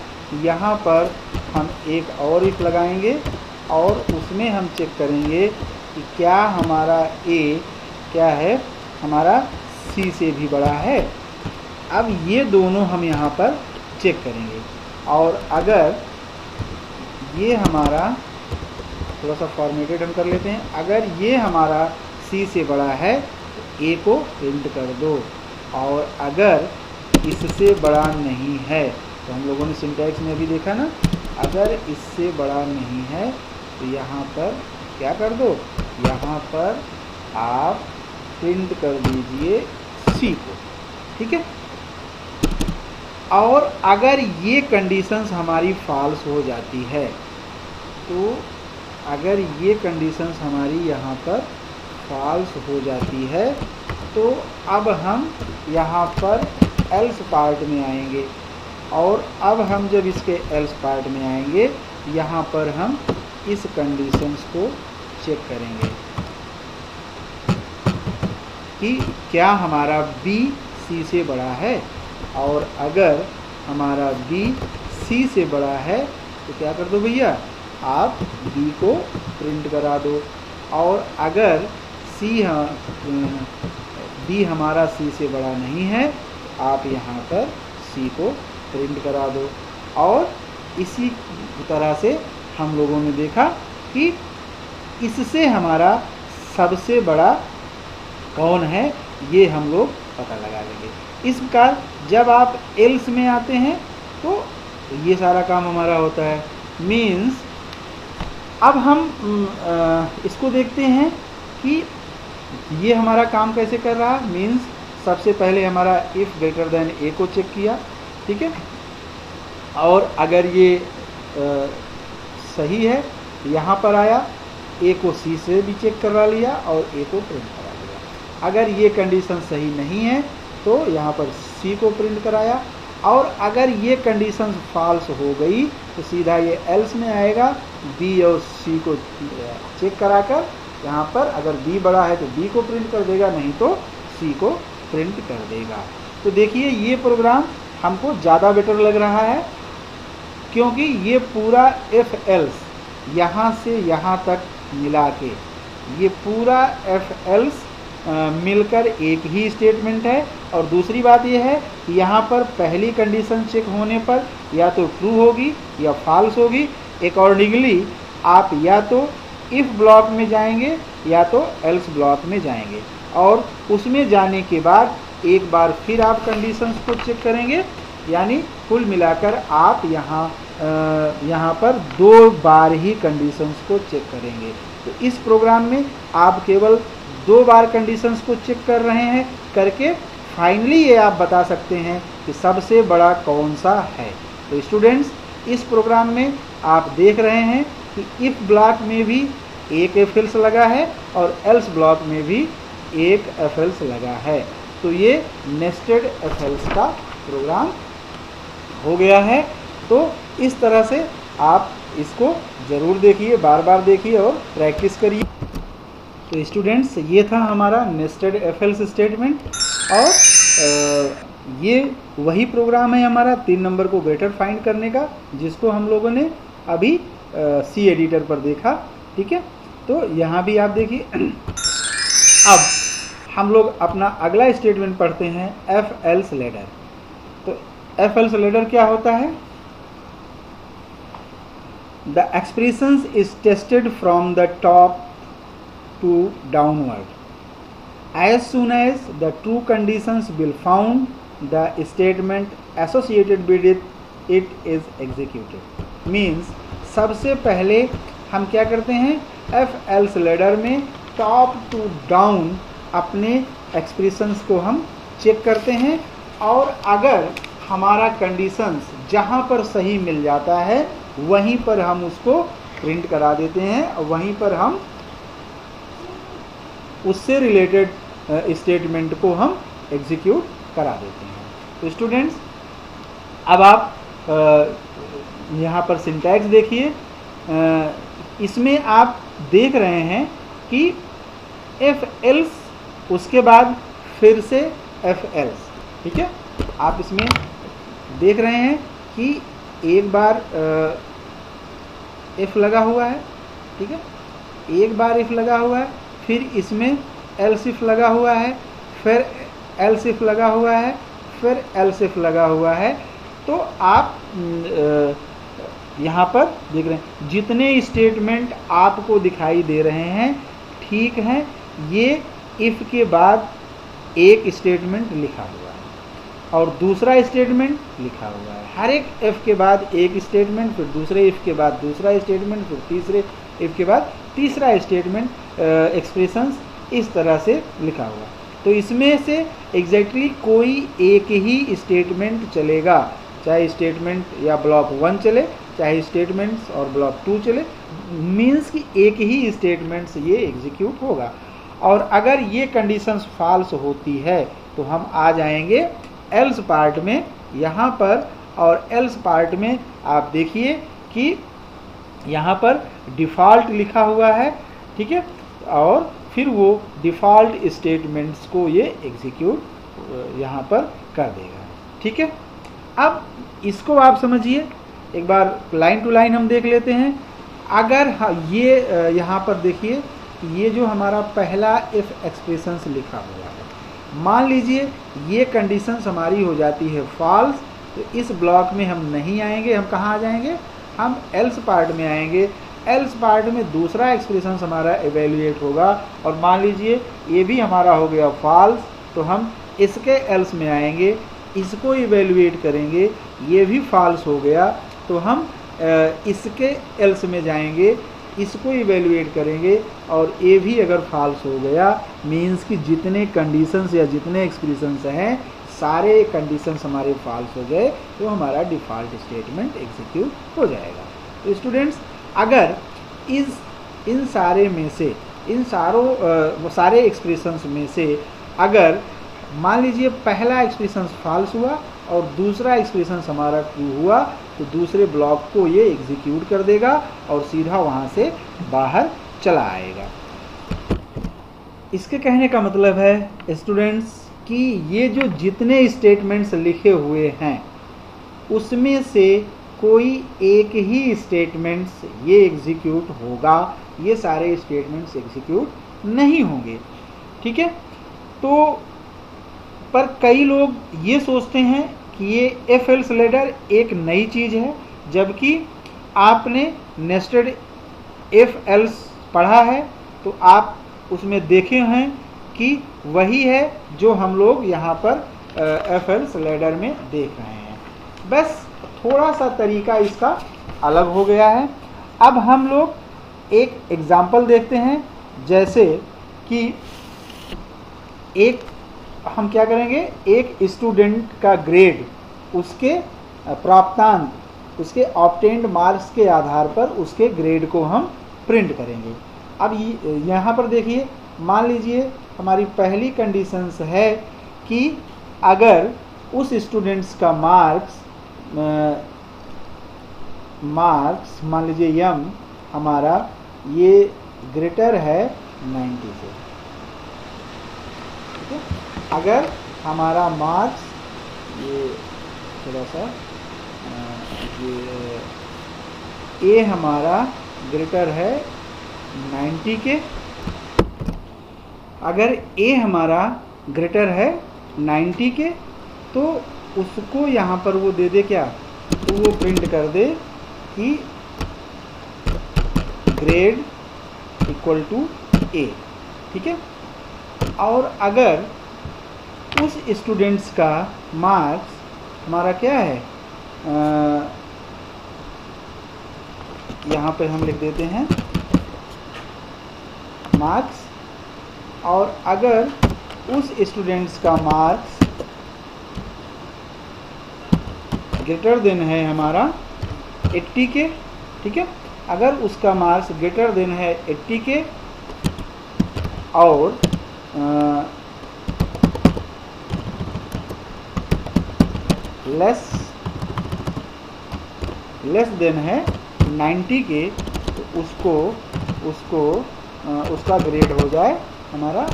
[SPEAKER 1] यहाँ पर हम एक और इफ लगाएंगे और उसमें हम चेक करेंगे कि क्या हमारा A क्या है, हमारा C से भी बड़ा है। अब ये दोनों हम यहाँ पर चेक करेंगे, और अगर ये हमारा थोड़ा सा फॉर्मेटेड हम कर लेते हैं, अगर ये हमारा C से बड़ा है तो A को प्रिंट कर दो, और अगर इससे बड़ा नहीं है, तो हम लोगों ने सिंटैक्स में भी देखा ना, अगर इससे बड़ा नहीं है तो यहाँ पर क्या कर दो, यहाँ पर आप प्रिंट कर दीजिए C को। ठीक है, और अगर ये कंडीशंस हमारी फॉल्स हो जाती है, तो अगर ये कंडीशंस हमारी यहाँ पर फॉल्स हो जाती है तो अब हम यहाँ पर एल्स पार्ट में आएंगे, और अब हम जब इसके एल्स पार्ट में आएंगे यहाँ पर हम इस कंडीशंस को चेक करेंगे कि क्या हमारा B C से बड़ा है, और अगर हमारा B C से बड़ा है तो क्या कर दो भैया, आप B को प्रिंट करा दो, और अगर B हमारा C से बड़ा नहीं है, आप यहाँ पर C को प्रिंट करा दो। और इसी तरह से हम लोगों ने देखा कि इससे हमारा सबसे बड़ा कौन है ये हम लोग पता लगा लेंगे। इस प्रकार जब आप एल्स में आते हैं तो ये सारा काम हमारा होता है। मीन्स अब हम इसको देखते हैं कि ये हमारा काम कैसे कर रहा है। मीन्स सबसे पहले हमारा इफ़ ग्रेटर देन ए को चेक किया, ठीक है, और अगर ये सही है यहाँ पर आया, ए को सी से भी चेक करवा लिया और ए को प्रिंट करा लिया। अगर ये कंडीशन सही नहीं है तो यहाँ पर सी को प्रिंट कराया, और अगर ये कंडीशन फॉल्स हो गई तो सीधा ये एल्स में आएगा, बी और सी को चेक कराकर यहाँ पर अगर बी बड़ा है तो बी को प्रिंट कर देगा, नहीं तो सी को प्रिंट कर देगा। तो देखिए ये प्रोग्राम हमको ज़्यादा बेटर लग रहा है, क्योंकि ये पूरा एफ एल्स यहाँ से यहाँ तक मिला के ये पूरा एफ एल्स मिलकर एक ही स्टेटमेंट है। और दूसरी बात यह है कि यहाँ पर पहली कंडीशन चेक होने पर या तो ट्रू होगी या फॉल्स होगी। अकॉर्डिंगली आप या तो इफ़ ब्लॉक में जाएंगे या तो एल्स ब्लॉक में जाएंगे, और उसमें जाने के बाद एक बार फिर आप कंडीशंस को चेक करेंगे। यानी कुल मिलाकर आप यहाँ पर 2 बार ही कंडीशंस को चेक करेंगे। तो इस प्रोग्राम में आप केवल 2 बार कंडीशंस को चेक कर रहे हैं, करके फाइनली ये आप बता सकते हैं कि सबसे बड़ा कौन सा है। तो स्टूडेंट्स इस प्रोग्राम में आप देख रहे हैं कि इफ़ ब्लॉक में भी एक एफ एल्स लगा है और एल्स ब्लॉक में भी एक एफ एल्स लगा है। तो ये नेस्टेड एफ एल्स का प्रोग्राम हो गया है। तो इस तरह से आप इसको ज़रूर देखिए, बार बार देखिए और प्रैक्टिस करिए। तो स्टूडेंट्स ये था हमारा नेस्टेड एफ एल्स स्टेटमेंट, और ये वही प्रोग्राम है हमारा 3 नंबर को ग्रेटर फाइंड करने का, जिसको हम लोगों ने अभी सी एडिटर पर देखा, ठीक है। तो यहाँ भी आप देखिए। अब हम लोग अपना अगला स्टेटमेंट पढ़ते हैं, एफ एल्स लेडर। तो एफ एल्स लेडर क्या होता है? The expressions is tested from the top to downward. As soon as the true conditions will found, the statement associated with it is executed. Means सबसे पहले हम क्या करते हैं, एफ एल्स लेडर में टॉप टू डाउन अपने expressions को हम चेक करते हैं, और अगर हमारा कंडीशंस जहाँ पर सही मिल जाता है वहीं पर हम उसको प्रिंट करा देते हैं, और वहीं पर हम उससे रिलेटेड स्टेटमेंट को हम एग्जीक्यूट करा देते हैं। तो स्टूडेंट्स अब आप यहाँ पर सिंटैक्स देखिए। इसमें आप देख रहे हैं कि एफ एल्स उसके बाद फिर से एफ एल्स, ठीक है। आप इसमें देख रहे हैं कि एक बार इफ़ लगा हुआ है, ठीक है, एक बार इफ़ लगा हुआ है, फिर इसमें एल्स इफ लगा हुआ है, फिर एल्स इफ लगा हुआ है, फिर एल्स इफ लगा हुआ है। तो आप यहाँ पर देख रहे हैं जितने स्टेटमेंट आपको दिखाई दे रहे हैं, ठीक हैं, ये इफ़ के बाद एक स्टेटमेंट लिखा हुआ है और दूसरा स्टेटमेंट लिखा हुआ है। हर एक इफ़ के बाद एक स्टेटमेंट, फिर दूसरे इफ़ के बाद दूसरा स्टेटमेंट, फिर तीसरे इफ़ के बाद तीसरा स्टेटमेंट, एक्सप्रेशंस इस तरह से लिखा हुआ है। तो इसमें से एग्जैक्टली कोई एक ही स्टेटमेंट चलेगा, चाहे स्टेटमेंट या ब्लॉक 1 चले, चाहे स्टेटमेंट्स और ब्लॉक 2 चले, मीन्स कि एक ही स्टेटमेंट से ये एग्जीक्यूट होगा। और अगर ये कंडीशंस फॉल्स होती है तो हम आ जाएंगे एल्स पार्ट में यहाँ पर, और एल्स पार्ट में आप देखिए कि यहाँ पर डिफ़ॉल्ट लिखा हुआ है, ठीक है, और फिर वो डिफ़ॉल्ट स्टेटमेंट्स को ये एग्जीक्यूट यहाँ पर कर देगा, ठीक है। अब इसको आप समझिए, एक बार लाइन टू लाइन हम देख लेते हैं। अगर ये यहाँ पर देखिए, ये जो हमारा पहला इफ़ एक्सप्रेशंस लिखा हुआ है, मान लीजिए ये कंडीशंस हमारी हो जाती है फॉल्स, तो इस ब्लॉक में हम नहीं आएंगे, हम कहाँ आ जाएंगे, हम एल्स पार्ट में आएंगे। एल्स पार्ट में दूसरा एक्सप्रेशन हमारा एवेल्युएट होगा, और मान लीजिए ये भी हमारा हो गया फॉल्स, तो हम इसके एल्स में आएंगे, इसको इवेल्युएट करेंगे, ये भी फॉल्स हो गया, तो हम इसके एल्स में जाएंगे, इसको इवेल्युएट करेंगे, और ये भी अगर फॉल्स हो गया, मीन्स कि जितने कंडीशंस या जितने एक्सप्रेशंस हैं सारे कंडीशंस हमारे फॉल्स हो गए, तो हमारा डिफ़ॉल्ट स्टेटमेंट एग्जीक्यूट हो जाएगा। तो स्टूडेंट्स, अगर इन सारे में से, इन सारे एक्सप्रेशंस में से अगर मान लीजिए पहला एक्सप्रेशन फॉल्स हुआ और दूसरा एक्सप्रेशन हमारा ट्रू हुआ, तो दूसरे ब्लॉक को ये एग्जीक्यूट कर देगा और सीधा वहाँ से बाहर चला आएगा। इसके कहने का मतलब है स्टूडेंट्स कि ये जो जितने स्टेटमेंट्स लिखे हुए हैं उसमें से कोई एक ही स्टेटमेंट्स ये एग्जीक्यूट होगा, ये सारे स्टेटमेंट्स एग्जीक्यूट नहीं होंगे। ठीक है, तो पर कई लोग ये सोचते हैं कि ये इफ एल्स लैडर एक नई चीज़ है, जबकि आपने नेस्टेड इफ एल्स पढ़ा है, तो आप उसमें देखे हैं कि वही है जो हम लोग यहाँ पर इफ एल्स लैडर में देख रहे हैं, बस थोड़ा सा तरीका इसका अलग हो गया है। अब हम लोग एक एग्जाम्पल देखते हैं, जैसे कि हम क्या करेंगे, एक स्टूडेंट का ग्रेड, उसके प्राप्तांक, उसके ऑब्टेन्ड मार्क्स के आधार पर उसके ग्रेड को हम प्रिंट करेंगे। अब यहाँ पर देखिए, मान लीजिए हमारी पहली कंडीशंस है कि अगर उस स्टूडेंट्स का मार्क्स मान लीजिए यम हमारा ये ग्रेटर है 90 से, ठीक है। अगर हमारा मार्क्स ये थोड़ा सा ये हमारा ग्रेटर है 90 के, अगर ए हमारा ग्रेटर है 90 के, तो उसको यहाँ पर वो दे दे क्या, तो वो प्रिंट कर दे कि ग्रेड इक्वल टू ए, ठीक है। और अगर उस स्टूडेंट्स का मार्क्स हमारा क्या है, यहाँ पे हम लिख देते हैं मार्क्स, और अगर उस स्टूडेंट्स का मार्क्स ग्रेटर देन है हमारा 80 के, ठीक है। अगर उसका मार्क्स ग्रेटर देन है 80 के और लेस देन है 90 के, तो उसका ग्रेड हो जाए हमारा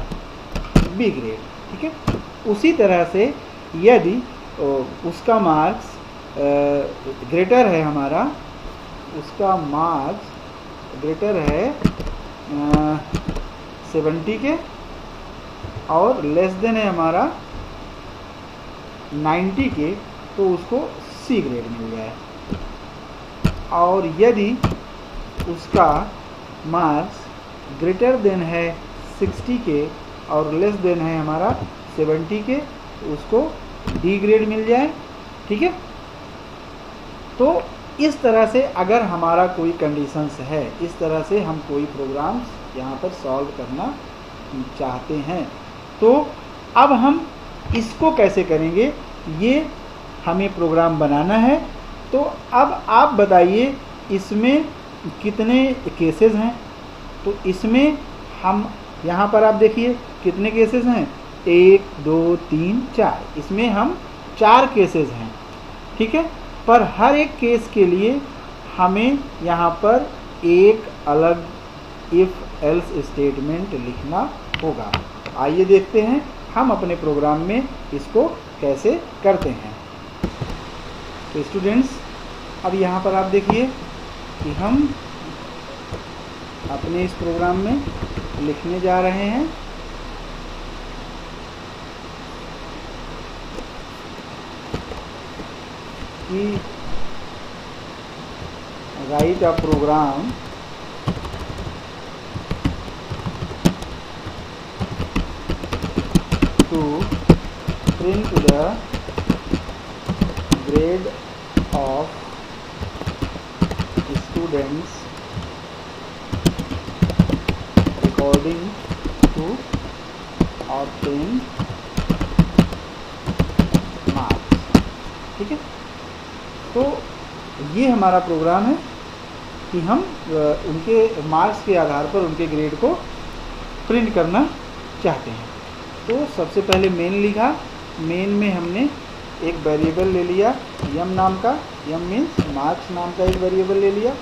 [SPEAKER 1] बी ग्रेड, ठीक है। उसी तरह से यदि उसका मार्क्स ग्रेटर है हमारा, उसका मार्क्स ग्रेटर है 70 के और लेस देन है हमारा 90 के, तो उसको सी ग्रेड मिल जाए। और यदि उसका मार्क्स ग्रेटर देन है 60 के और लेस देन है हमारा 70 के, तो उसको डी ग्रेड मिल जाए, ठीक है। तो इस तरह से अगर हमारा कोई कंडीशंस है, इस तरह से हम कोई प्रोग्राम्स यहाँ पर सॉल्व करना चाहते हैं, तो अब हम इसको कैसे करेंगे, ये हमें प्रोग्राम बनाना है। तो अब आप बताइए इसमें कितने केसेस हैं। तो इसमें हम यहाँ पर आप देखिए कितने केसेस हैं, 1 2 3 4, इसमें हम 4 केसेस हैं, ठीक है। पर हर एक केस के लिए हमें यहाँ पर एक अलग इफ एल्स स्टेटमेंट लिखना होगा। आइए देखते हैं हम अपने प्रोग्राम में इसको कैसे करते हैं। तो स्टूडेंट्स, अब यहाँ पर आप देखिए कि हम अपने इस प्रोग्राम में लिखने जा रहे हैं कि write a program to print the grade of students according to obtain marks। ठीक है, तो ये हमारा प्रोग्राम है कि हम उनके मार्क्स के आधार पर उनके ग्रेड को प्रिंट करना चाहते हैं। तो सबसे पहले मेन लिखा, मेन में हमने एक वेरिएबल ले लिया यम नाम का, यम मीन्स मार्क्स नाम का एक वेरिएबल ले लिया,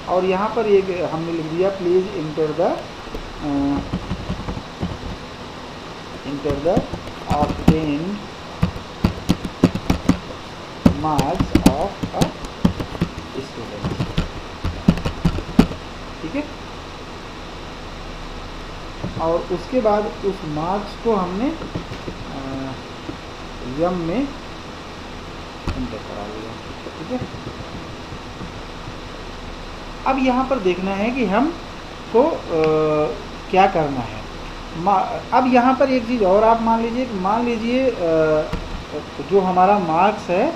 [SPEAKER 1] और यहाँ पर एक हमने लिख दिया please enter the obtained marks of a student. ठीक है, और उसके बाद उस मार्क्स को हमने यम में इंटर करा लिया। ठीक है, अब यहाँ पर देखना है कि हम को क्या करना है। अब यहाँ पर एक चीज़ और आप मान लीजिए जो हमारा मार्क्स है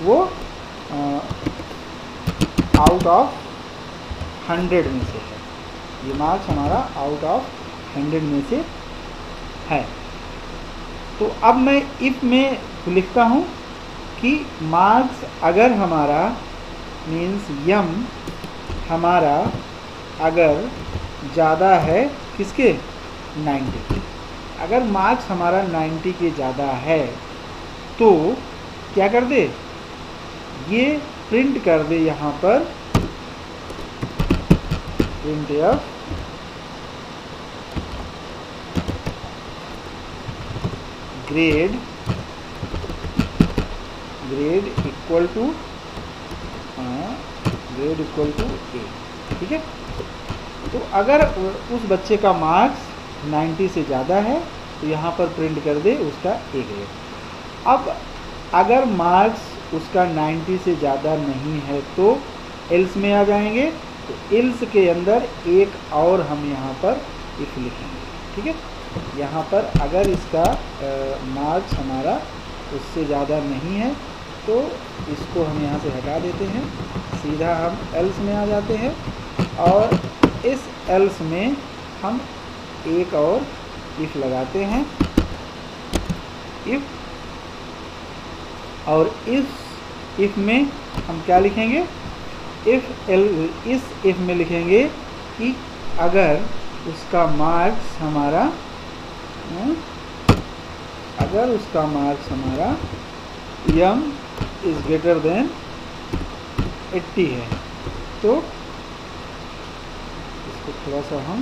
[SPEAKER 1] वो आउट ऑफ 100 में से है, ये मार्क्स हमारा आउट ऑफ 100 में से है। तो अब मैं इफ में लिखता हूँ कि मार्क्स अगर हमारा मीन्स यम हमारा अगर ज़्यादा है किसके 90 के, अगर मार्क्स हमारा 90 के ज़्यादा है तो क्या कर दे, ये प्रिंट कर दे यहाँ पर printf grade equal to A. ठीक है, तो अगर उस बच्चे का मार्क्स 90 से ज़्यादा है तो यहाँ पर प्रिंट कर दे उसका ए ग्रेड। अब अगर मार्क्स उसका 90 से ज़्यादा नहीं है तो एल्स में आ जाएंगे, तो एल्स के अंदर एक और हम यहाँ पर इफ लिखेंगे। ठीक है, यहाँ पर अगर इसका मार्क्स हमारा उससे ज़्यादा नहीं है तो इसको हम यहाँ से हटा देते हैं, सीधा हम एल्स में आ जाते हैं, और इस एल्स में हम एक और इफ लगाते हैं इफ, और इफ में हम क्या लिखेंगे, इस इफ में लिखेंगे कि अगर उसका मार्क्स हमारा यम इज ग्रेटर देन 80 है, तो इसको थोड़ा सा हम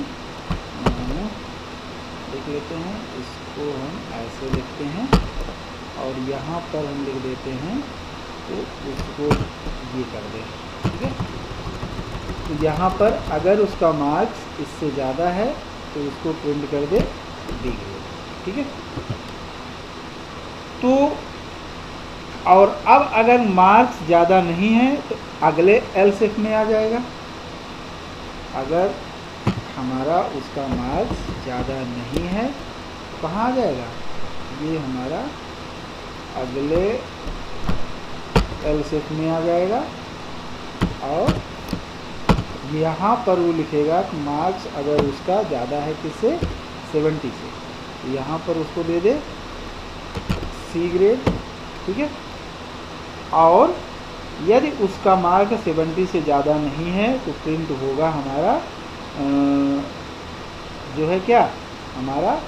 [SPEAKER 1] लिख लेते हैं, इसको हम ऐसे लिखते हैं और यहाँ पर हम लिख देते हैं तो इसको ये कर दें। ठीक है, तो यहाँ पर अगर उसका मार्क्स इससे ज़्यादा है तो इसको प्रिंट कर दे डी ग्रेड। ठीक है, तो और अब अगर मार्क्स ज़्यादा नहीं है तो अगले एल्स इफ में आ जाएगा, अगर हमारा उसका मार्क्स ज़्यादा नहीं है तो कहाँ आ जाएगा, ये हमारा अगले एल्स इफ में आ जाएगा, और यहाँ पर वो लिखेगा कि मार्क्स अगर उसका ज़्यादा है किससे 70 से, तो यहाँ पर उसको दे दे सी ग्रेड। ठीक है, और यदि उसका मार्क 70 से ज़्यादा नहीं है तो प्रिंट होगा हमारा जो है क्या, हमारा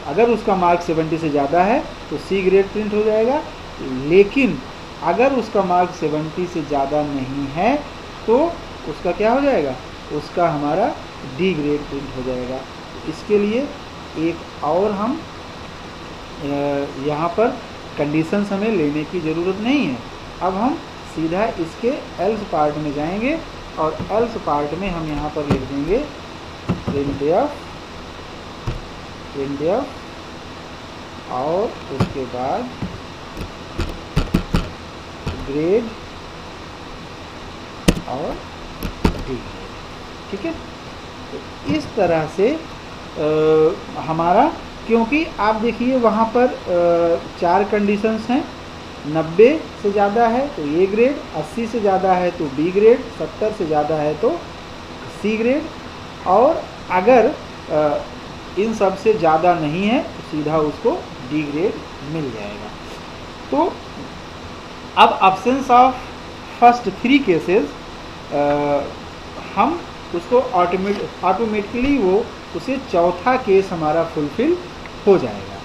[SPEAKER 1] अगर उसका मार्क 70 से ज़्यादा है तो सी ग्रेड प्रिंट हो जाएगा, लेकिन अगर उसका मार्क 70 से ज़्यादा नहीं है तो उसका क्या हो जाएगा, उसका हमारा डी ग्रेड प्रिंट हो जाएगा। इसके लिए एक और हम यहाँ पर कंडीशंस हमें लेने की ज़रूरत नहीं है। अब हम सीधा इसके एल्स पार्ट में जाएंगे और एल्स पार्ट में हम यहाँ पर लिख देंगे प्रिंट एफ और उसके बाद ग्रेड और डी ग्रेड। ठीक है, तो इस तरह से हमारा, क्योंकि आप देखिए वहाँ पर 4 कंडीशंस हैं। 90 से ज़्यादा है तो ए ग्रेड, 80 से ज़्यादा है तो बी ग्रेड, 70 से ज़्यादा है तो सी ग्रेड, और अगर इन सब से ज़्यादा नहीं है तो सीधा उसको डी ग्रेड मिल जाएगा। तो अब एब्सेंस ऑफ फर्स्ट 3 केसेस हम उसको ऑटोमेटिकली वो उसे चौथा केस हमारा फुलफिल हो जाएगा।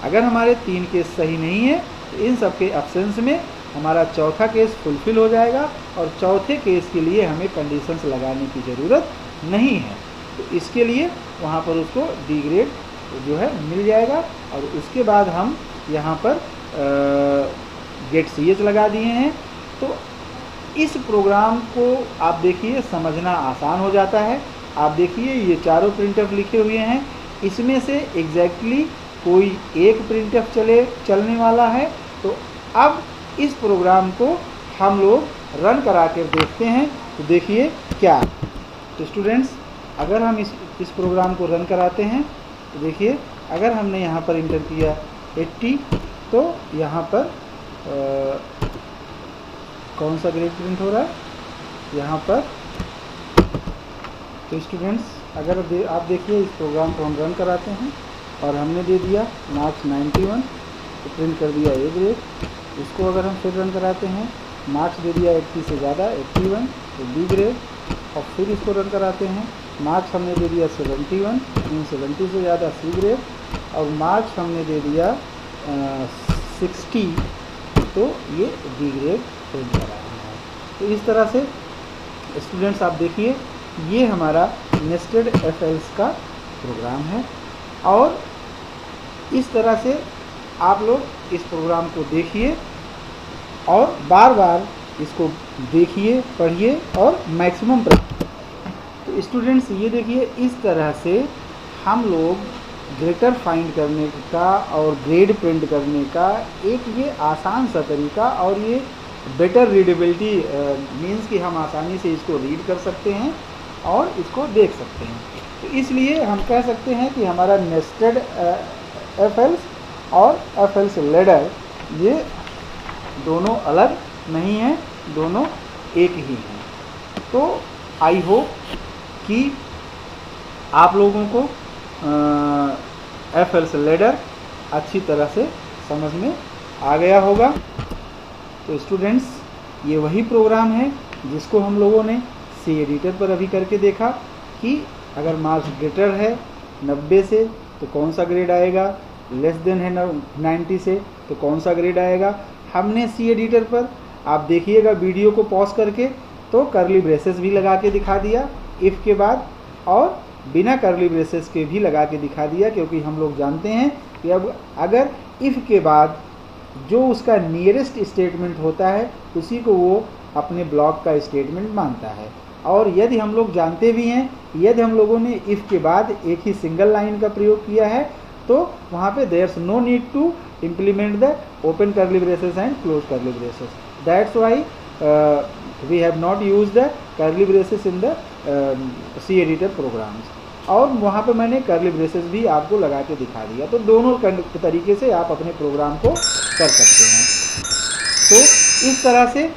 [SPEAKER 1] अगर हमारे 3 केस सही नहीं है तो इन सब के एब्सेंस में हमारा चौथा केस फुलफिल हो जाएगा, और चौथे केस के लिए हमें कंडीशंस लगाने की ज़रूरत नहीं है। तो इसके लिए वहाँ पर उसको डी ग्रेड जो है मिल जाएगा। और उसके बाद हम यहाँ पर गेट CH लगा दिए हैं। तो इस प्रोग्राम को आप देखिए समझना आसान हो जाता है। आप देखिए ये चारों प्रिंटफ लिखे हुए हैं, इसमें से एग्जैक्टली कोई एक प्रिंटफ चलने वाला है। तो अब इस प्रोग्राम को हम लोग रन करा कर देखते हैं। तो देखिए क्या, तो स्टूडेंट्स अगर हम इस प्रोग्राम को रन कराते हैं तो देखिए अगर हमने यहाँ पर इंटर किया 80, तो यहाँ पर कौन सा ग्रेड प्रिंट हो रहा है यहाँ पर। तो स्टूडेंट्स अगर आप देखिए इस प्रोग्राम को हम रन कराते हैं और हमने दे दिया मार्क्स 91, तो प्रिंट कर दिया ए ग्रेड। इसको अगर हम फिर रन कराते हैं, मार्क्स दे दिया 80 से ज़्यादा 81, तो बी ग्रेड। और फिर इसको रन कराते हैं, मार्क्स हमने दे दिया 71, 70 से ज़्यादा सी ग्रेड, और मार्क्स हमने दे दिया 60, तो ये डी ग्रेड प्रिंट करा रहा है। तो इस तरह से स्टूडेंट्स आप देखिए ये हमारा नेस्टेड एफएल्स का प्रोग्राम है। और इस तरह से आप लोग इस प्रोग्राम को देखिए और बार बार इसको देखिए, पढ़िए और मैक्सिमम तो स्टूडेंट्स ये देखिए इस तरह से हम लोग ग्रेटर फाइंड करने का और ग्रेड प्रिंट करने का एक ये आसान सा तरीका, और ये बेटर रीडेबिलिटी मीन्स कि हम आसानी से इसको रीड कर सकते हैं और इसको देख सकते हैं। तो इसलिए हम कह सकते हैं कि हमारा नेस्टेड एफएल्स और एफएल्स लैडर ये दोनों अलग नहीं हैं, दोनों एक ही हैं। तो आई होप कि आप लोगों को एफएल्स लैडर अच्छी तरह से समझ में आ गया होगा। तो स्टूडेंट्स ये वही प्रोग्राम है जिसको हम लोगों ने सी एडिटर पर अभी करके देखा कि अगर मार्क्स ग्रेटर है 90 से तो कौन सा ग्रेड आएगा, लेस देन है 90 से तो कौन सा ग्रेड आएगा। हमने सी एडिटर पर आप देखिएगा वीडियो को पॉज करके तो कर्ली ब्रेसेस भी लगा के दिखा दिया इफ़ के बाद, और बिना कर्ली ब्रेसेस के भी लगा के दिखा दिया, क्योंकि हम लोग जानते हैं कि अब अगर इफ़ के बाद जो उसका नियरेस्ट स्टेटमेंट होता है उसी को वो अपने ब्लॉक का स्टेटमेंट मानता है। और यदि हम लोग जानते भी हैं, यदि हम लोगों ने इफ़ के बाद एक ही सिंगल लाइन का प्रयोग किया है तो वहाँ पे there's no need to implement the open curly braces and close curly braces. That's why we have not use the curly braces in the C editor programs. और वहाँ पे मैंने कर्ली ब्रेसेस भी आपको लगा के दिखा दिया। तो दोनों तरीके से आप अपने प्रोग्राम को कर सकते हैं। तो इस तरह से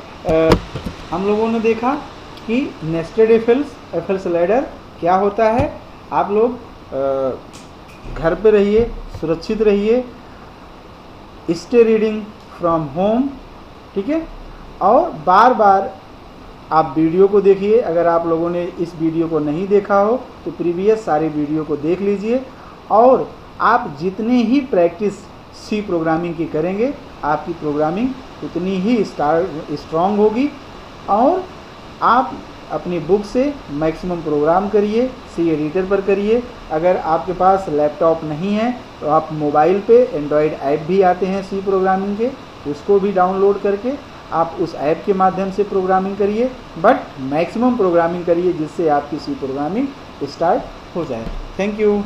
[SPEAKER 1] हम लोगों ने देखा कि नेस्टेड एफएल्स लैडर क्या होता है। आप लोग घर पे रहिए, सुरक्षित रहिए, स्टे रीडिंग फ्रॉम होम, ठीक है। और बार बार आप वीडियो को देखिए। अगर आप लोगों ने इस वीडियो को नहीं देखा हो तो प्रीवियस सारी वीडियो को देख लीजिए, और आप जितनी ही प्रैक्टिस सी प्रोग्रामिंग की करेंगे आपकी प्रोग्रामिंग उतनी ही स्ट्रॉन्ग होगी। और आप अपनी बुक से मैक्सिमम प्रोग्राम करिए, सी एडिटर पर करिए। अगर आपके पास लैपटॉप नहीं है तो आप मोबाइल पे एंड्रॉयड ऐप भी आते हैं सी प्रोग्रामिंग के, उसको भी डाउनलोड करके आप उस ऐप के माध्यम से प्रोग्रामिंग करिए, बट मैक्सिमम प्रोग्रामिंग करिए जिससे आपकी सी प्रोग्रामिंग स्टार्ट हो जाए। Thank you.